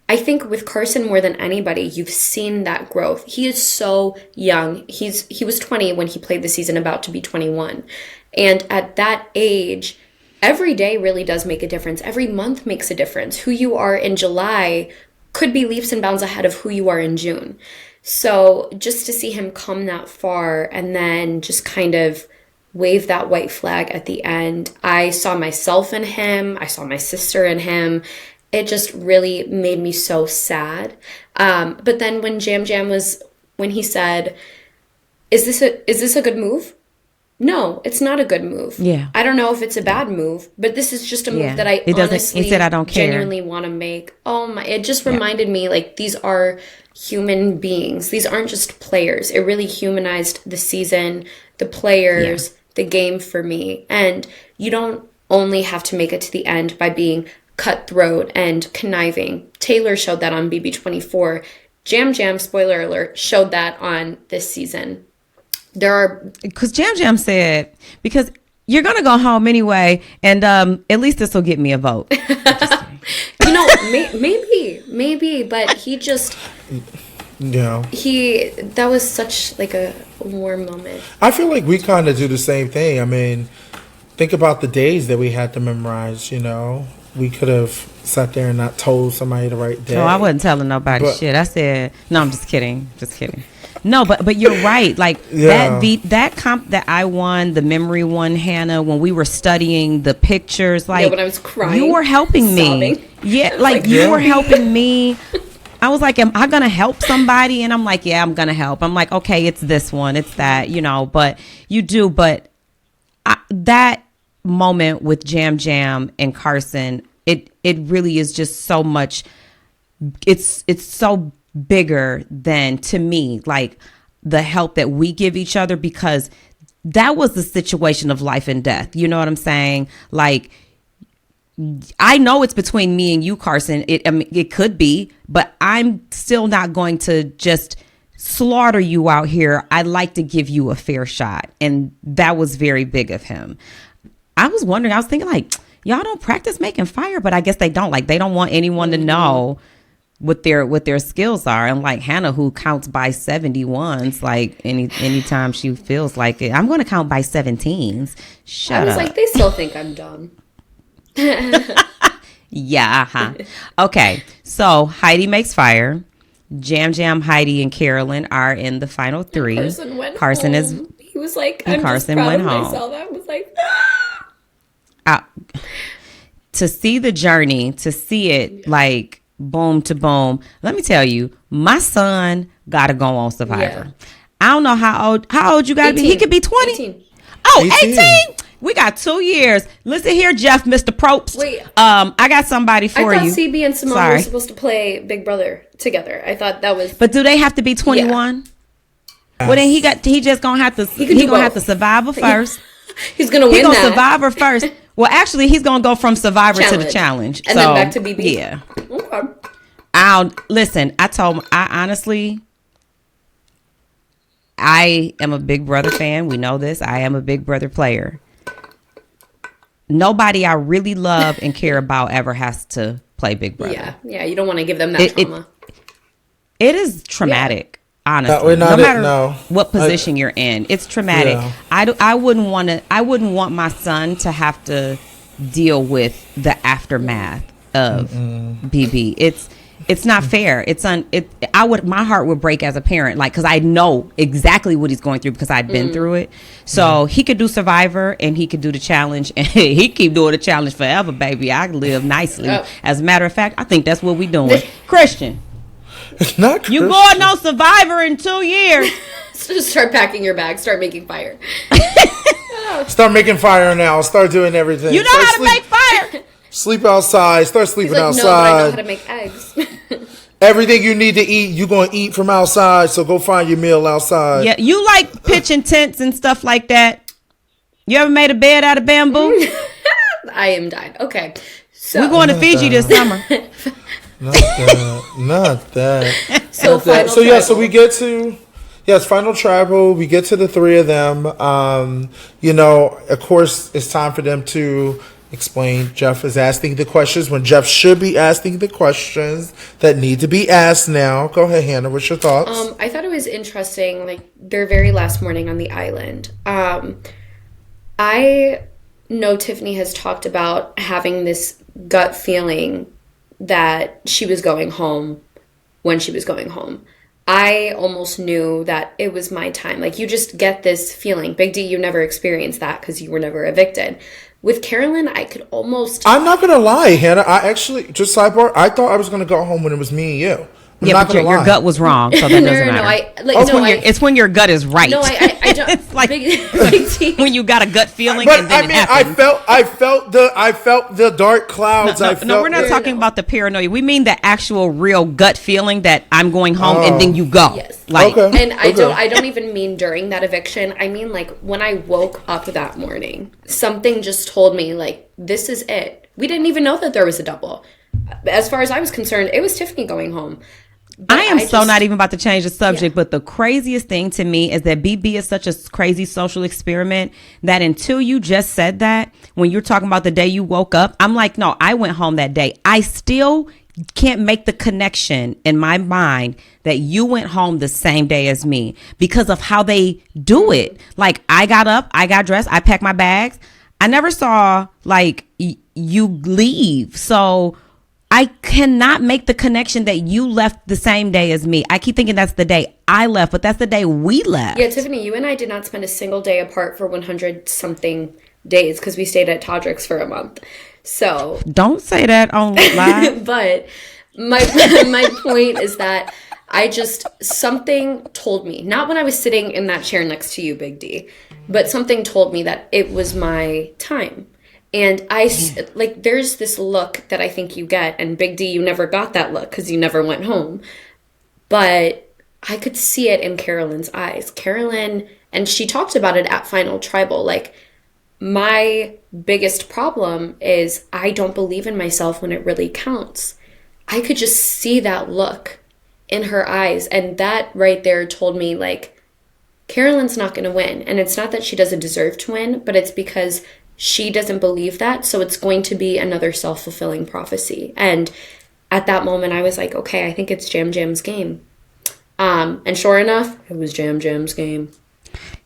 S3: I think with Carson more than anybody, you've seen that growth. He is so young. He was 20 when he played the season, about to be 21. And at that age, every day really does make a difference. Every month makes a difference. Who you are in July could be leaps and bounds ahead of who you are in June. So just to see him come that far and then just kind of wave that white flag at the end, I saw myself in him. I saw my sister in him. It just really made me so sad. But then when Jam Jam when he said, is this a good move? No, it's not a good move. Yeah. I don't know if it's a bad move, but this is just a move that I honestly
S2: said, I don't care.
S3: Genuinely want to make. Oh my, it just reminded me like these are human beings. These aren't just players. It really humanized the season, the players, the game for me. And you don't only have to make it to the end by being cutthroat and conniving. Taylor showed that on BB24. Jam Jam, spoiler alert, showed that on this season.
S2: Because Jam Jam said, because you're going to go home anyway, and at least this will get me a vote.
S3: You know, maybe, but he just...
S1: Yeah.
S3: That was such like a warm moment.
S1: I feel like we kind of do the same thing. I mean, think about the days that we had to memorize, you know. We could have sat there and not told somebody the right day.
S2: No, I wasn't telling nobody shit. I said, no, I'm just kidding. Just kidding. No, but you're right. Like that comp that I won, the memory one, Hannah, when we were studying the pictures, like
S3: when I was crying,
S2: you were helping me.
S3: Sobbing.
S2: Yeah, like you were helping me. I was like, am I going to help somebody? And I'm like, yeah, I'm going to help. I'm like, okay, it's this one, it's that, you know, but you do. But that moment with Jam Jam and Carson, it really is just so much. It's so bigger than, to me, like the help that we give each other, because that was the situation of life and death. You know what I'm saying? Like, I know it's between me and you, Carson. It could be, but I'm still not going to just slaughter you out here. I'd like to give you a fair shot. And that was very big of him. I was thinking like, y'all don't practice making fire, but I guess they don't. Like, they don't want anyone to know what their skills are. And like Hannah, who counts by 71s, like anytime she feels like it, I'm going to count by 17s. Shut up. I was
S3: like, they still think I'm dumb.
S2: Yeah. Uh-huh. Okay. So Heidi makes fire. Jam Jam, Heidi, and Carolyn are in the final three.
S3: Carson is. He was like, I'm Carson just proud went of home. Myself. I was like,
S2: to see the journey, to see it like boom to boom. Let me tell you, my son got to go on Survivor. Yeah. I don't know how old you got to be. He could be 20.
S3: 18.
S2: Oh, 18? We got 2 years. Listen here, Jeff, Mr. Probst.
S3: Wait.
S2: I got somebody for you.
S3: I thought CB and Simone were supposed to play Big Brother together. I thought that was.
S2: But do they have to be 21? Yeah. Well, then he just gonna have to. He gonna have to Survivor first.
S3: He's gonna win.
S2: He's gonna Survivor first. Well, actually, he's gonna go from Survivor to the challenge,
S3: and then back to BB.
S2: Yeah.
S3: Okay.
S2: Listen. I honestly. I am a Big Brother fan. We know this. I am a Big Brother player. Nobody I really love and care about ever has to play Big Brother.
S3: Yeah. You don't want to give them that trauma.
S2: It is traumatic, honestly. No matter what position you're in, it's traumatic. Yeah. I wouldn't want my son to have to deal with the aftermath of BB. It's not fair. My heart would break as a parent, like, because I know exactly what he's going through because I'd been through it. So he could do Survivor and he could do the challenge, and he keep doing the challenge forever, baby. I live nicely. As a matter of fact, I think that's what we doing. Christian,
S1: it's not Christian.
S2: You going on Survivor in 2 years?
S3: So just start packing your bag. Start making fire.
S1: Start making fire now. Start doing everything.
S2: You know how to make fire.
S1: Sleep outside. Start sleeping outside.
S3: No, but I know how to make eggs.
S1: Everything you need to eat, you're going to eat from outside. So go find your meal outside.
S2: Yeah, you like pitching tents and stuff like that. You ever made a bed out of bamboo?
S3: I am dying. Okay. So
S2: we're going to Fiji this summer.
S1: Not that. So we get to... Yes, final tribal. We get to the three of them. Of course, it's time for them to explain. Jeff is asking the questions when Jeff should be asking the questions that need to be asked now. Go ahead, Hannah. What's your thoughts?
S3: I thought it was interesting, like their very last morning on the island. I know Tiffany has talked about having this gut feeling that she was going home when she was going home. I almost knew that it was my time. Like, you just get this feeling. Big D, you never experienced that because you were never evicted. With Carolyn, I could almost...
S1: I'm not going to lie, Hannah. I actually, just sidebar, I thought I was going to go home when it was me and you.
S2: But your gut was wrong, so that doesn't matter. It's when your gut is right.
S3: No, I don't.
S2: It's like when you got a gut feeling,
S1: but
S2: and then it happens.
S1: I felt the dark clouds.
S2: No, we're not talking about the paranoia. We mean the actual, real gut feeling that I'm going home, and then you go.
S3: Yes. And I don't even mean during that eviction. I mean, like, when I woke up that morning, something just told me, like, this is it. We didn't even know that there was a double. As far as I was concerned, it was Tiffany going home. But
S2: I am so not even about to change the subject, but the craziest thing to me is that BB is such a crazy social experiment that until you just said that, when you're talking about the day you woke up, I'm like, no, I went home that day. I still can't make the connection in my mind that you went home the same day as me because of how they do it. Like, I got up, I got dressed, I packed my bags. I never saw like you leave. So I cannot make the connection that you left the same day as me. I keep thinking that's the day I left, but that's the day we left.
S3: Yeah, Tiffany, you and I did not spend a single day apart for 100 something days because we stayed at Todrick's for a month. So
S2: don't say that on live.
S3: But my point is that something told me, not when I was sitting in that chair next to you, Big D, but something told me that it was my time. And there's this look that I think you get, and Big D, you never got that look because you never went home. But I could see it in Carolyn's eyes. Carolyn, and she talked about it at Final Tribal, like, my biggest problem is I don't believe in myself when it really counts. I could just see that look in her eyes, and that right there told me, like, Carolyn's not going to win. And it's not that she doesn't deserve to win, but it's because she doesn't believe that, so it's going to be another self-fulfilling prophecy. And at that moment, I was like, okay, I think it's Jam Jam's game. And sure enough, it was Jam Jam's game.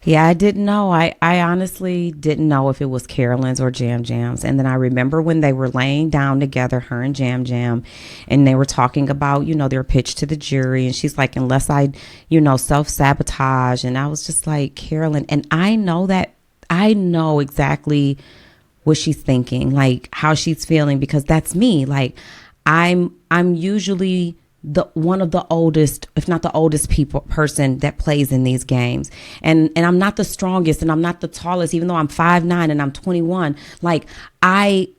S2: Yeah, I didn't know. I honestly didn't know if it was Carolyn's or Jam Jam's. And then I remember when they were laying down together, her and Jam Jam, and they were talking about, their pitch to the jury. And she's like, unless I, self-sabotage. And I was just like, Carolyn, and I know exactly what she's thinking, like how she's feeling, because that's me. Like, I'm usually one of the oldest, if not the oldest person that plays in these games. And I'm not the strongest and I'm not the tallest, even though I'm 5'9" and I'm 21. Like, I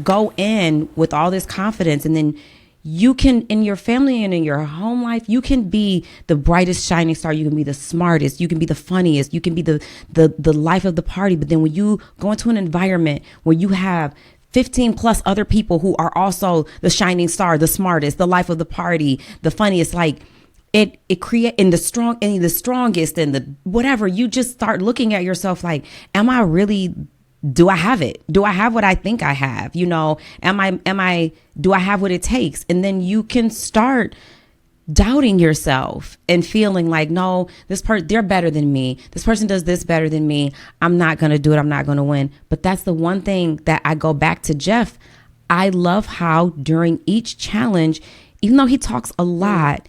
S2: go in with all this confidence, and then you can, in your family and in your home life, you can be the brightest shining star. You can be the smartest. You can be the funniest. You can be the life of the party. But then when you go into an environment where you have 15 plus other people who are also the shining star, the smartest, the life of the party, the funniest, like, it create in the strongest and the whatever, you just start looking at yourself like, do I have it? Do I have what I think I have? Do I have what it takes? And then you can start doubting yourself and feeling like, no, they're better than me. This person does this better than me. I'm not going to do it. I'm not going to win. But that's the one thing that I go back to Jeff. I love how during each challenge, even though he talks a lot,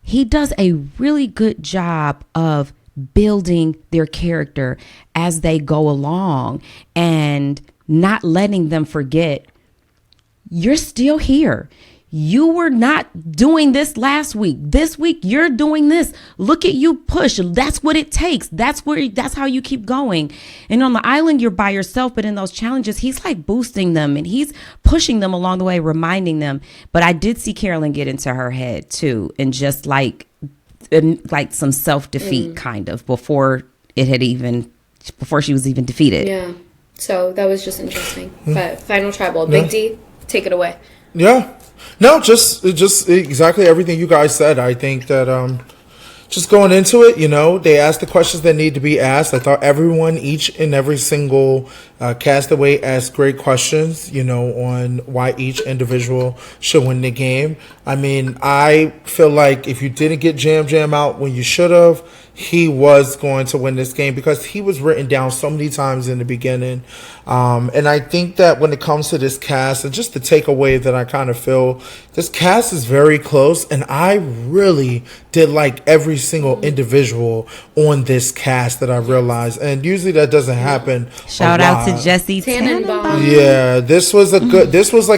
S2: he does a really good job of building their character as they go along and not letting them forget, you're still here. You were not doing this last week. This week, you're doing this. Look at you push. That's what it takes. That's how you keep going. And on the island, you're by yourself. But in those challenges, he's like boosting them and he's pushing them along the way, reminding them. But I did see Carolyn get into her head, too, and just like some self-defeat kind of before she was even defeated.
S3: Yeah. So that was just interesting. But Final Tribal, Big D, take it away.
S1: Yeah. No, just exactly everything you guys said. I think that just going into it, they asked the questions that need to be asked. I thought everyone, each and every single castaway asked great questions, on why each individual should win the game. I mean, I feel like if you didn't get Jam Jam out when you should have, he was going to win this game because he was written down so many times in the beginning. And I think that when it comes to this cast, and just the takeaway that I kind of feel, this cast is very close. And I really did like every single individual on this cast that I realized. And usually that doesn't happen.
S2: Shout out to Jesse Tannenbaum.
S1: Yeah, this was like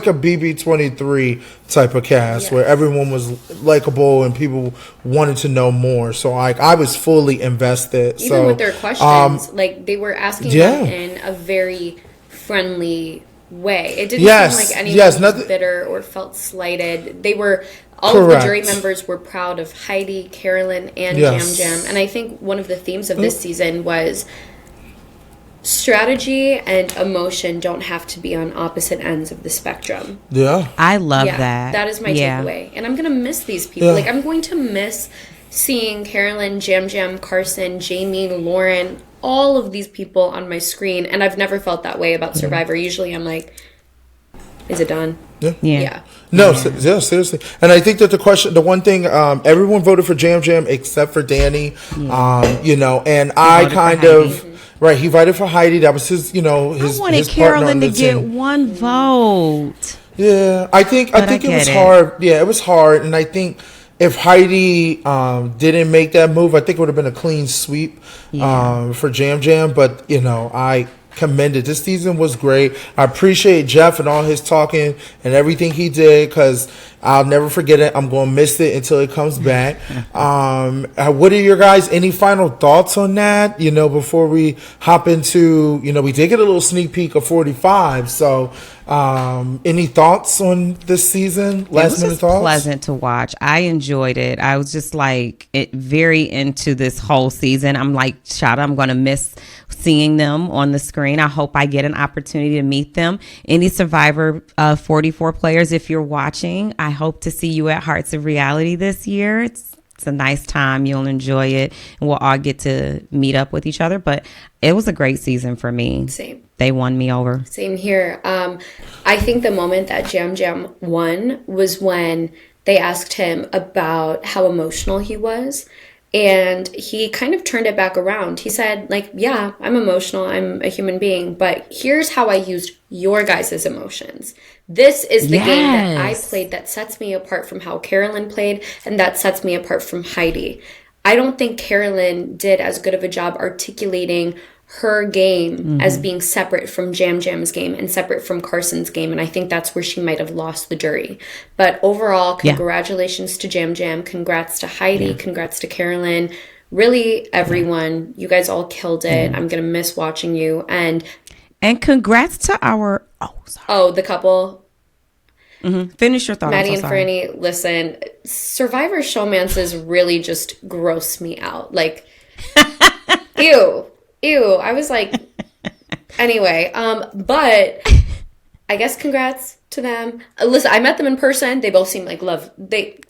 S1: a BB23 type of cast where everyone was likable and people wanted to know more. So I was fully invested.
S3: Even with their questions, they were asking them in a very friendly way. It didn't seem like anyone was bitter or felt slighted. They were all of the jury members were proud of Heidi, Carolyn, and Jam Jam. And I think one of the themes of this season was strategy and emotion don't have to be on opposite ends of the spectrum.
S1: Yeah.
S2: I love that.
S3: That is my
S2: Yeah.
S3: takeaway. And I'm going to miss these people.
S1: Yeah.
S3: Like, I'm going to miss seeing Carolyn, Jam, Carson, Jamie, Lauren, all of these people on my screen. And I've never felt that way about Survivor. Usually I'm like, is it done?
S1: Yeah.
S2: Yeah.
S1: No, seriously. And I think that the one thing, everyone voted for Jam except for Danny, you know, and I kind of, right, he voted for Heidi. That was his, you know,
S2: I wanted
S1: his partner
S2: Carolyn
S1: on
S2: to
S1: the
S2: get
S1: team.
S2: one vote.
S1: Yeah, I think it was hard. Yeah, it was hard. And I think if Heidi didn't make that move, I think it would have been a clean sweep for Jam. But, you know, I commended. This season was great. I appreciate Jeff and all his talking and everything he did, because I'll never forget it. I'm going to miss it until it comes back. What are your guys, any final thoughts on that? You know, before we hop into, you know, we did get a little sneak peek of 45. So, any thoughts on this season? Last minute thoughts?
S2: Pleasant to watch. I enjoyed it. I was just like very into this whole season. I'm like, Shada, I'm going to miss seeing them on the screen. I hope I get an opportunity to meet them. Any Survivor 44 players, if you're watching, I hope to see you at Hearts of Reality this year. It's a nice time. You'll enjoy it. And we'll all get to meet up with each other. But it was a great season for me.
S3: Same.
S2: They won me over.
S3: Same here. I think the moment that Jam won was when they asked him about how emotional he was. And he kind of turned it back around. He said, like, yeah, I'm emotional. I'm a human being. But here's how I used your guys' emotions. This is the game that I played that sets me apart from how Carolyn played, and that sets me apart from Heidi. I don't think Carolyn did as good of a job articulating her game as being separate from Jam's game and separate from Carson's game. And I think that's where she might have lost the jury. But overall, congratulations to Jam. Congrats to Heidi. Congrats to Carolyn. Really, everyone. You guys all killed it. I'm going to miss watching you. And
S2: congrats to our...
S3: the couple.
S2: Finish your thought.
S3: Maddie and Franny, listen, Survivor showmances really just gross me out. Like, ew. I was like, anyway, but I guess congrats to them. Listen, I met them in person. They both seem like love. They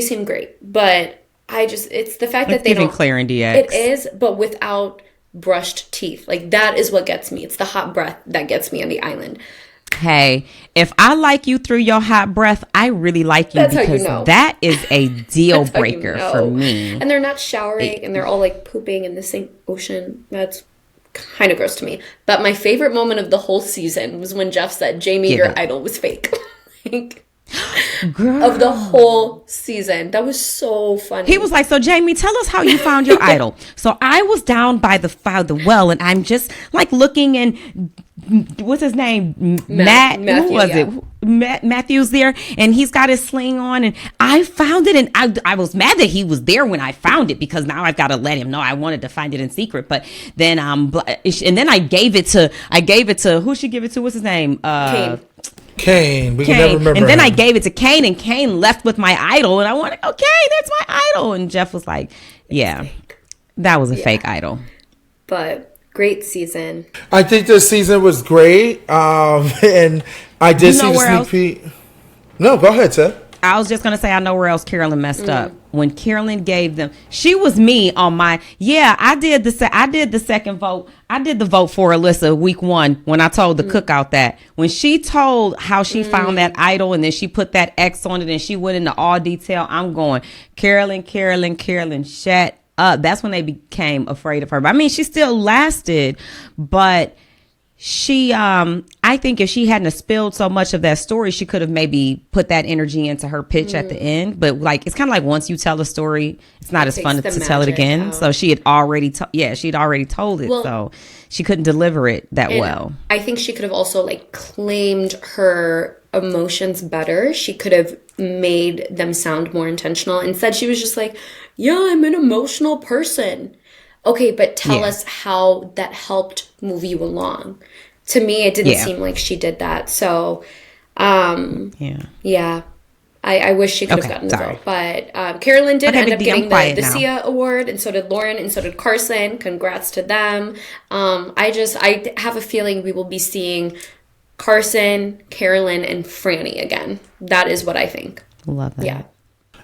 S3: seem great, but it's the fact that they don't.
S2: Claire and DX.
S3: It is, but without brushed teeth. Like, that is what gets me. It's the hot breath that gets me on the island.
S2: Hey, if I like you through your hot breath, I really like you. That's because how you know. That is a deal breaker for me.
S3: And they're not showering and they're all like pooping in the same ocean. That's kind of gross to me. But my favorite moment of the whole season was when Jeff said, Jamie, your idol was fake. Like, girl. Of the whole season. That was so funny.
S2: He was like, so Jamie, tell us how you found your idol. So I was down by the well, and I'm just like looking, and what's his name? Matthew, who was it? Matthew's there, and he's got his sling on, and I found it, and I was mad that he was there when I found it, because now I've got to let him know I wanted to find it in secret. But then and then I gave it to who should give it to? What's his name?
S1: Kane. We can never remember.
S2: And then I gave it to Kane, and Kane left with my idol, and I wanted, okay, that's my idol. And Jeff was like, yeah, that was a fake idol.
S3: But great season.
S1: I think this season was great. And I did see the sneak peek. No, go ahead, Ted.
S2: I was just going to say, I know where else Carolyn messed up. When Carolyn gave them, she was me on my, I did the second vote. I did the vote for Alyssa week 1 when I told the cookout that. When she told how she found that idol, and then she put that X on it, and she went into all detail, I'm going, Carolyn, shut up. That's when they became afraid of her. But I mean, she still lasted, but she, I think if she hadn't spilled so much of that story, she could have maybe put that energy into her pitch at the end. But like, it's kind of like once you tell a story, it's not as fun to tell it again. Out. So she had already, she'd already told it. Well, so she couldn't deliver it that well.
S3: I think she could have also like claimed her emotions better. She could have made them sound more intentional. Instead, she was just like, yeah, I'm an emotional person. Okay, but tell us how that helped move you along. To me, it didn't seem like she did that. So, yeah. I wish she could have gotten the vote. But Carolyn did end up getting the Sia award, and so did Lauren, and so did Carson. Congrats to them. I have a feeling we will be seeing Carson, Carolyn, and Franny again. That is what I think.
S2: Love that.
S3: Yeah.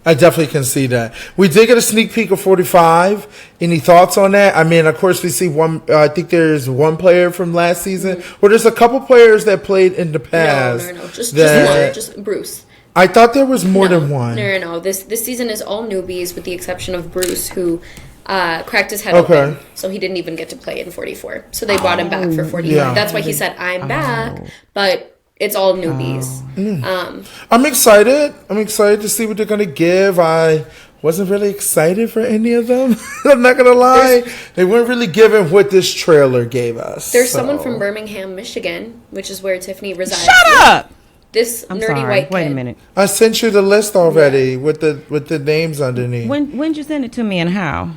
S1: I definitely can see that. We did get a sneak peek of 45. Any thoughts on that? I mean, of course, we see one. I think there's one player from last season. Well, there's a couple players that played in the past.
S3: No. Just one. Just Bruce.
S1: I thought there was more than one.
S3: No. This season is all newbies with the exception of Bruce, who cracked his head open. So he didn't even get to play in 44. So they brought him back for 45. Yeah. That's why he said, I'm back. But it's all newbies.
S1: I'm excited. I'm excited to see what they're going to give. I wasn't really excited for any of them. I'm not going to lie. They weren't really giving what this trailer gave us.
S3: There's someone from Birmingham, Michigan, which is where Tiffany resides.
S2: Shut up!
S3: This nerdy white kid.
S2: Wait a minute.
S1: I sent you the list already with the names underneath.
S2: When'd you send it to me and how?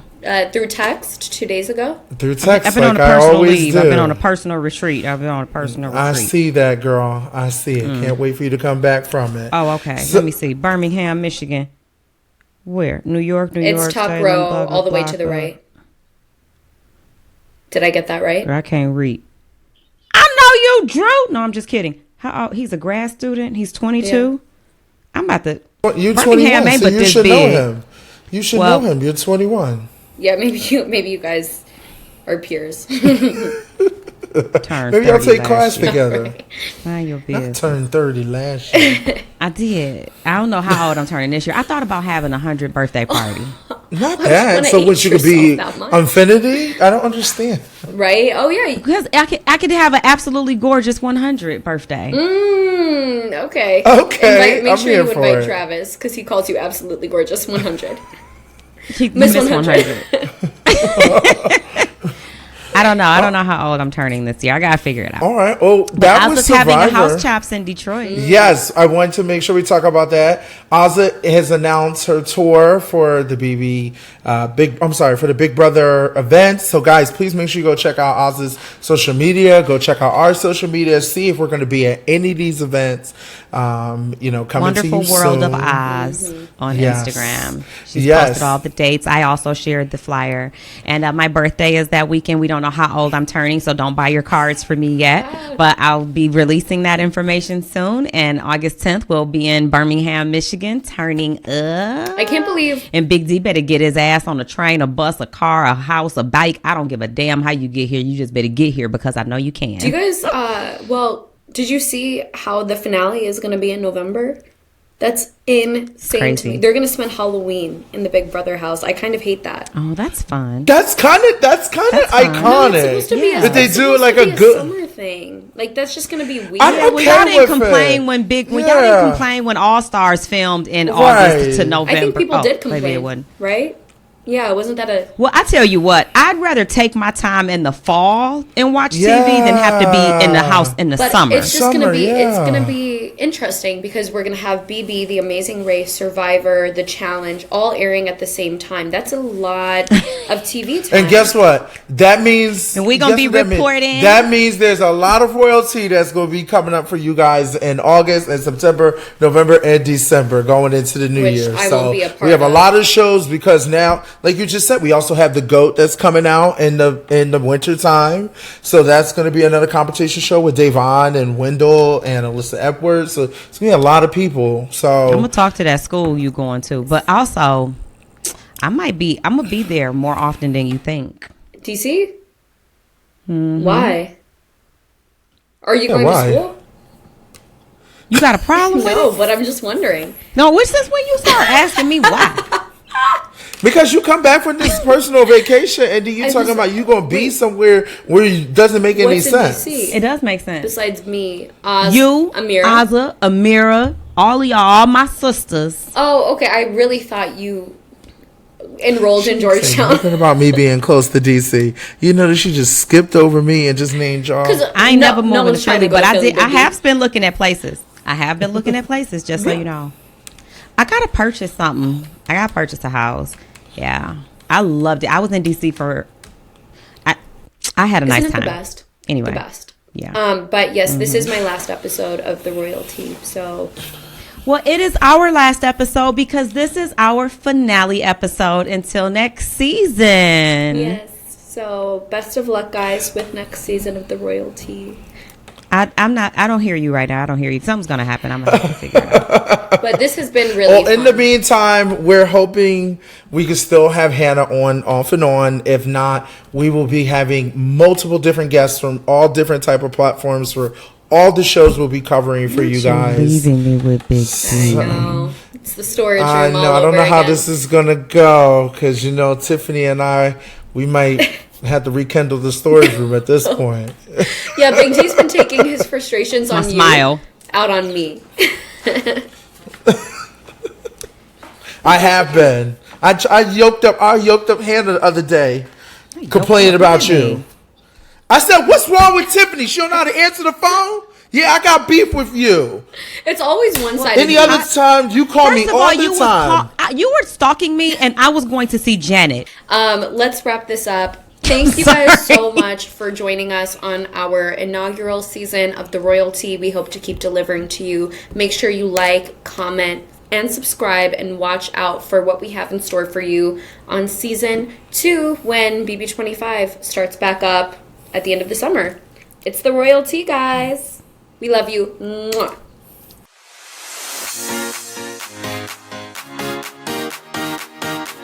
S3: Through text 2 days ago.
S1: Through text,
S2: I've been on a personal leave. I've been on a personal retreat.
S1: I see that, girl. I see it. Can't wait for you to come back from it.
S2: Oh, okay. Let me see. Birmingham, Michigan. Where? New York.
S3: It's top
S2: Salem,
S3: row, all the way to the right. Did I get that right?
S2: I can't read. I know you, Drew. No, I'm just kidding. How old? He's a grad student. He's 22. Yeah. I'm about to.
S1: You're 21, so you should know him. You should know him. You're 21.
S3: Yeah, maybe you guys are peers.
S1: Maybe y'all take class together.
S2: Right. Mind your business.
S1: I turned 30 last year.
S2: I did. I don't know how old I'm turning this year. I thought about having a 100th birthday party.
S1: Not that. So what, you could be infinity? I don't understand.
S3: Right? Oh yeah.
S2: Because I could have an absolutely gorgeous 100th birthday.
S3: Okay. Make sure you invite Travis, because he calls you absolutely gorgeous 100.
S2: Miss 100. I don't know. I don't know how old I'm turning this year. I gotta figure it out.
S1: All right. Oh, that was Survivor.
S2: Having a house chops in Detroit.
S1: Yes, I wanted to make sure we talk about that. Ozza has announced her tour for the for the Big Brother event. So guys, please make sure you go check out Ozza's social media. Go check out our social media. See if we're going to be at any of these events. Coming
S2: Wonderful
S1: to you
S2: World
S1: soon.
S2: of Oz on Instagram. She's posted all the dates. I also shared the flyer. And my birthday is that weekend. We don't know how old I'm turning, so don't buy your cards for me yet. But I'll be releasing that information soon. And August 10th, we'll be in Birmingham, Michigan, turning up.
S3: I can't believe.
S2: And Big D better get his ass on a train, a bus, a car, a house, a bike. I don't give a damn how you get here. You just better get here because I know you can.
S3: Do you guys, did you see how the finale is going to be in November? That's insane to me. They're going to spend Halloween in the Big Brother house. I kind of hate that.
S2: Oh, that's fun.
S1: That's kind of iconic.
S3: No, it's supposed to be
S1: but they do like a good
S3: summer thing. Like that's just going to be weird.
S2: Y'all didn't complain when y'all didn't complain when All Stars filmed in August to November.
S3: I think people did complain, right? Yeah, wasn't that a...
S2: Well, I tell you what, I'd rather take my time in the fall and watch TV than have to be in the house in the summer.
S3: It's just going to be, it's going to be interesting because we're going to have BB, The Amazing Race, Survivor, The Challenge, all airing at the same time. That's a lot of TV time.
S1: And guess what? That means...
S2: And we're going to be reporting.
S1: That means there's a lot of royalty that's going to be coming up for you guys in August and September, November, and December going into the new year.
S3: I won't be a part
S1: we have a lot of shows because now... Like you just said, we also have the GOAT that's coming out in the winter time. So that's going to be another competition show with Davon and Wendell and Alyssa Epworth. So it's going to be a lot of people. So
S2: I'm going to talk to that school you going to. But also, I'm going to be there more often than you think.
S3: DC? Mm-hmm. Why? Are you going to school?
S2: You got a problem with it?
S3: No, but I'm just wondering.
S2: No, since when you start asking me why?
S1: Because you come back from this personal vacation and then you talking about you going to be somewhere where it doesn't make any sense.
S2: It does make sense.
S3: Besides me, Oz,
S2: you,
S3: Amira.
S2: Ozza, Amira, all of y'all, all my sisters.
S3: Oh, okay. I really thought you enrolled in Georgetown.
S1: Nothing about me being close to DC. You notice she just skipped over me and just named y'all.
S2: I ain't never moving to Philly, but I have been looking at places. Just so you know. I gotta purchase something. I gotta purchase a house. Yeah, I loved it. I was in DC I had a nice time.
S3: The best.
S2: Anyway,
S3: the best.
S2: Yeah.
S3: But yes, this is my last episode of the royalty. So
S2: Well, it is our last episode because this is our finale episode until next season.
S3: Yes. So best of luck, guys, with next season of the royalty.
S2: I don't hear you right now. I don't hear you. Something's going to happen. I'm going to have to figure it out.
S3: But this has been really fun.
S1: In the meantime, we're hoping we can still have Hannah on off and on. If not, we will be having multiple different guests from all different type of platforms for all the shows we'll be covering for you guys.
S2: Leaving me with big
S3: I know. It's the storage room
S1: I know.
S3: all
S1: I don't
S3: over
S1: know how
S3: again.
S1: this is going to go because, Tiffany and I, we might have to rekindle the storage room at this point.
S3: Yeah, Big G's been taking his frustrations on
S2: smile
S3: out on me.
S1: I have been. I yoked up Hannah the other day, complaining about you. I said, "What's wrong with Tiffany? She don't know how to answer the phone." Yeah, I got beef with you.
S3: It's always one-sided.
S1: Any other time you call me all the time.
S2: You were stalking me, and I was going to see Janet.
S3: Let's wrap this up. Thank you guys so much for joining us on our inaugural season of The Royalty. We hope to keep delivering to you. Make sure you like, comment, and subscribe, and watch out for what we have in store for you on season 2 when BB25 starts back up at the end of the summer. It's The Royalty, guys. We love you. Mwah.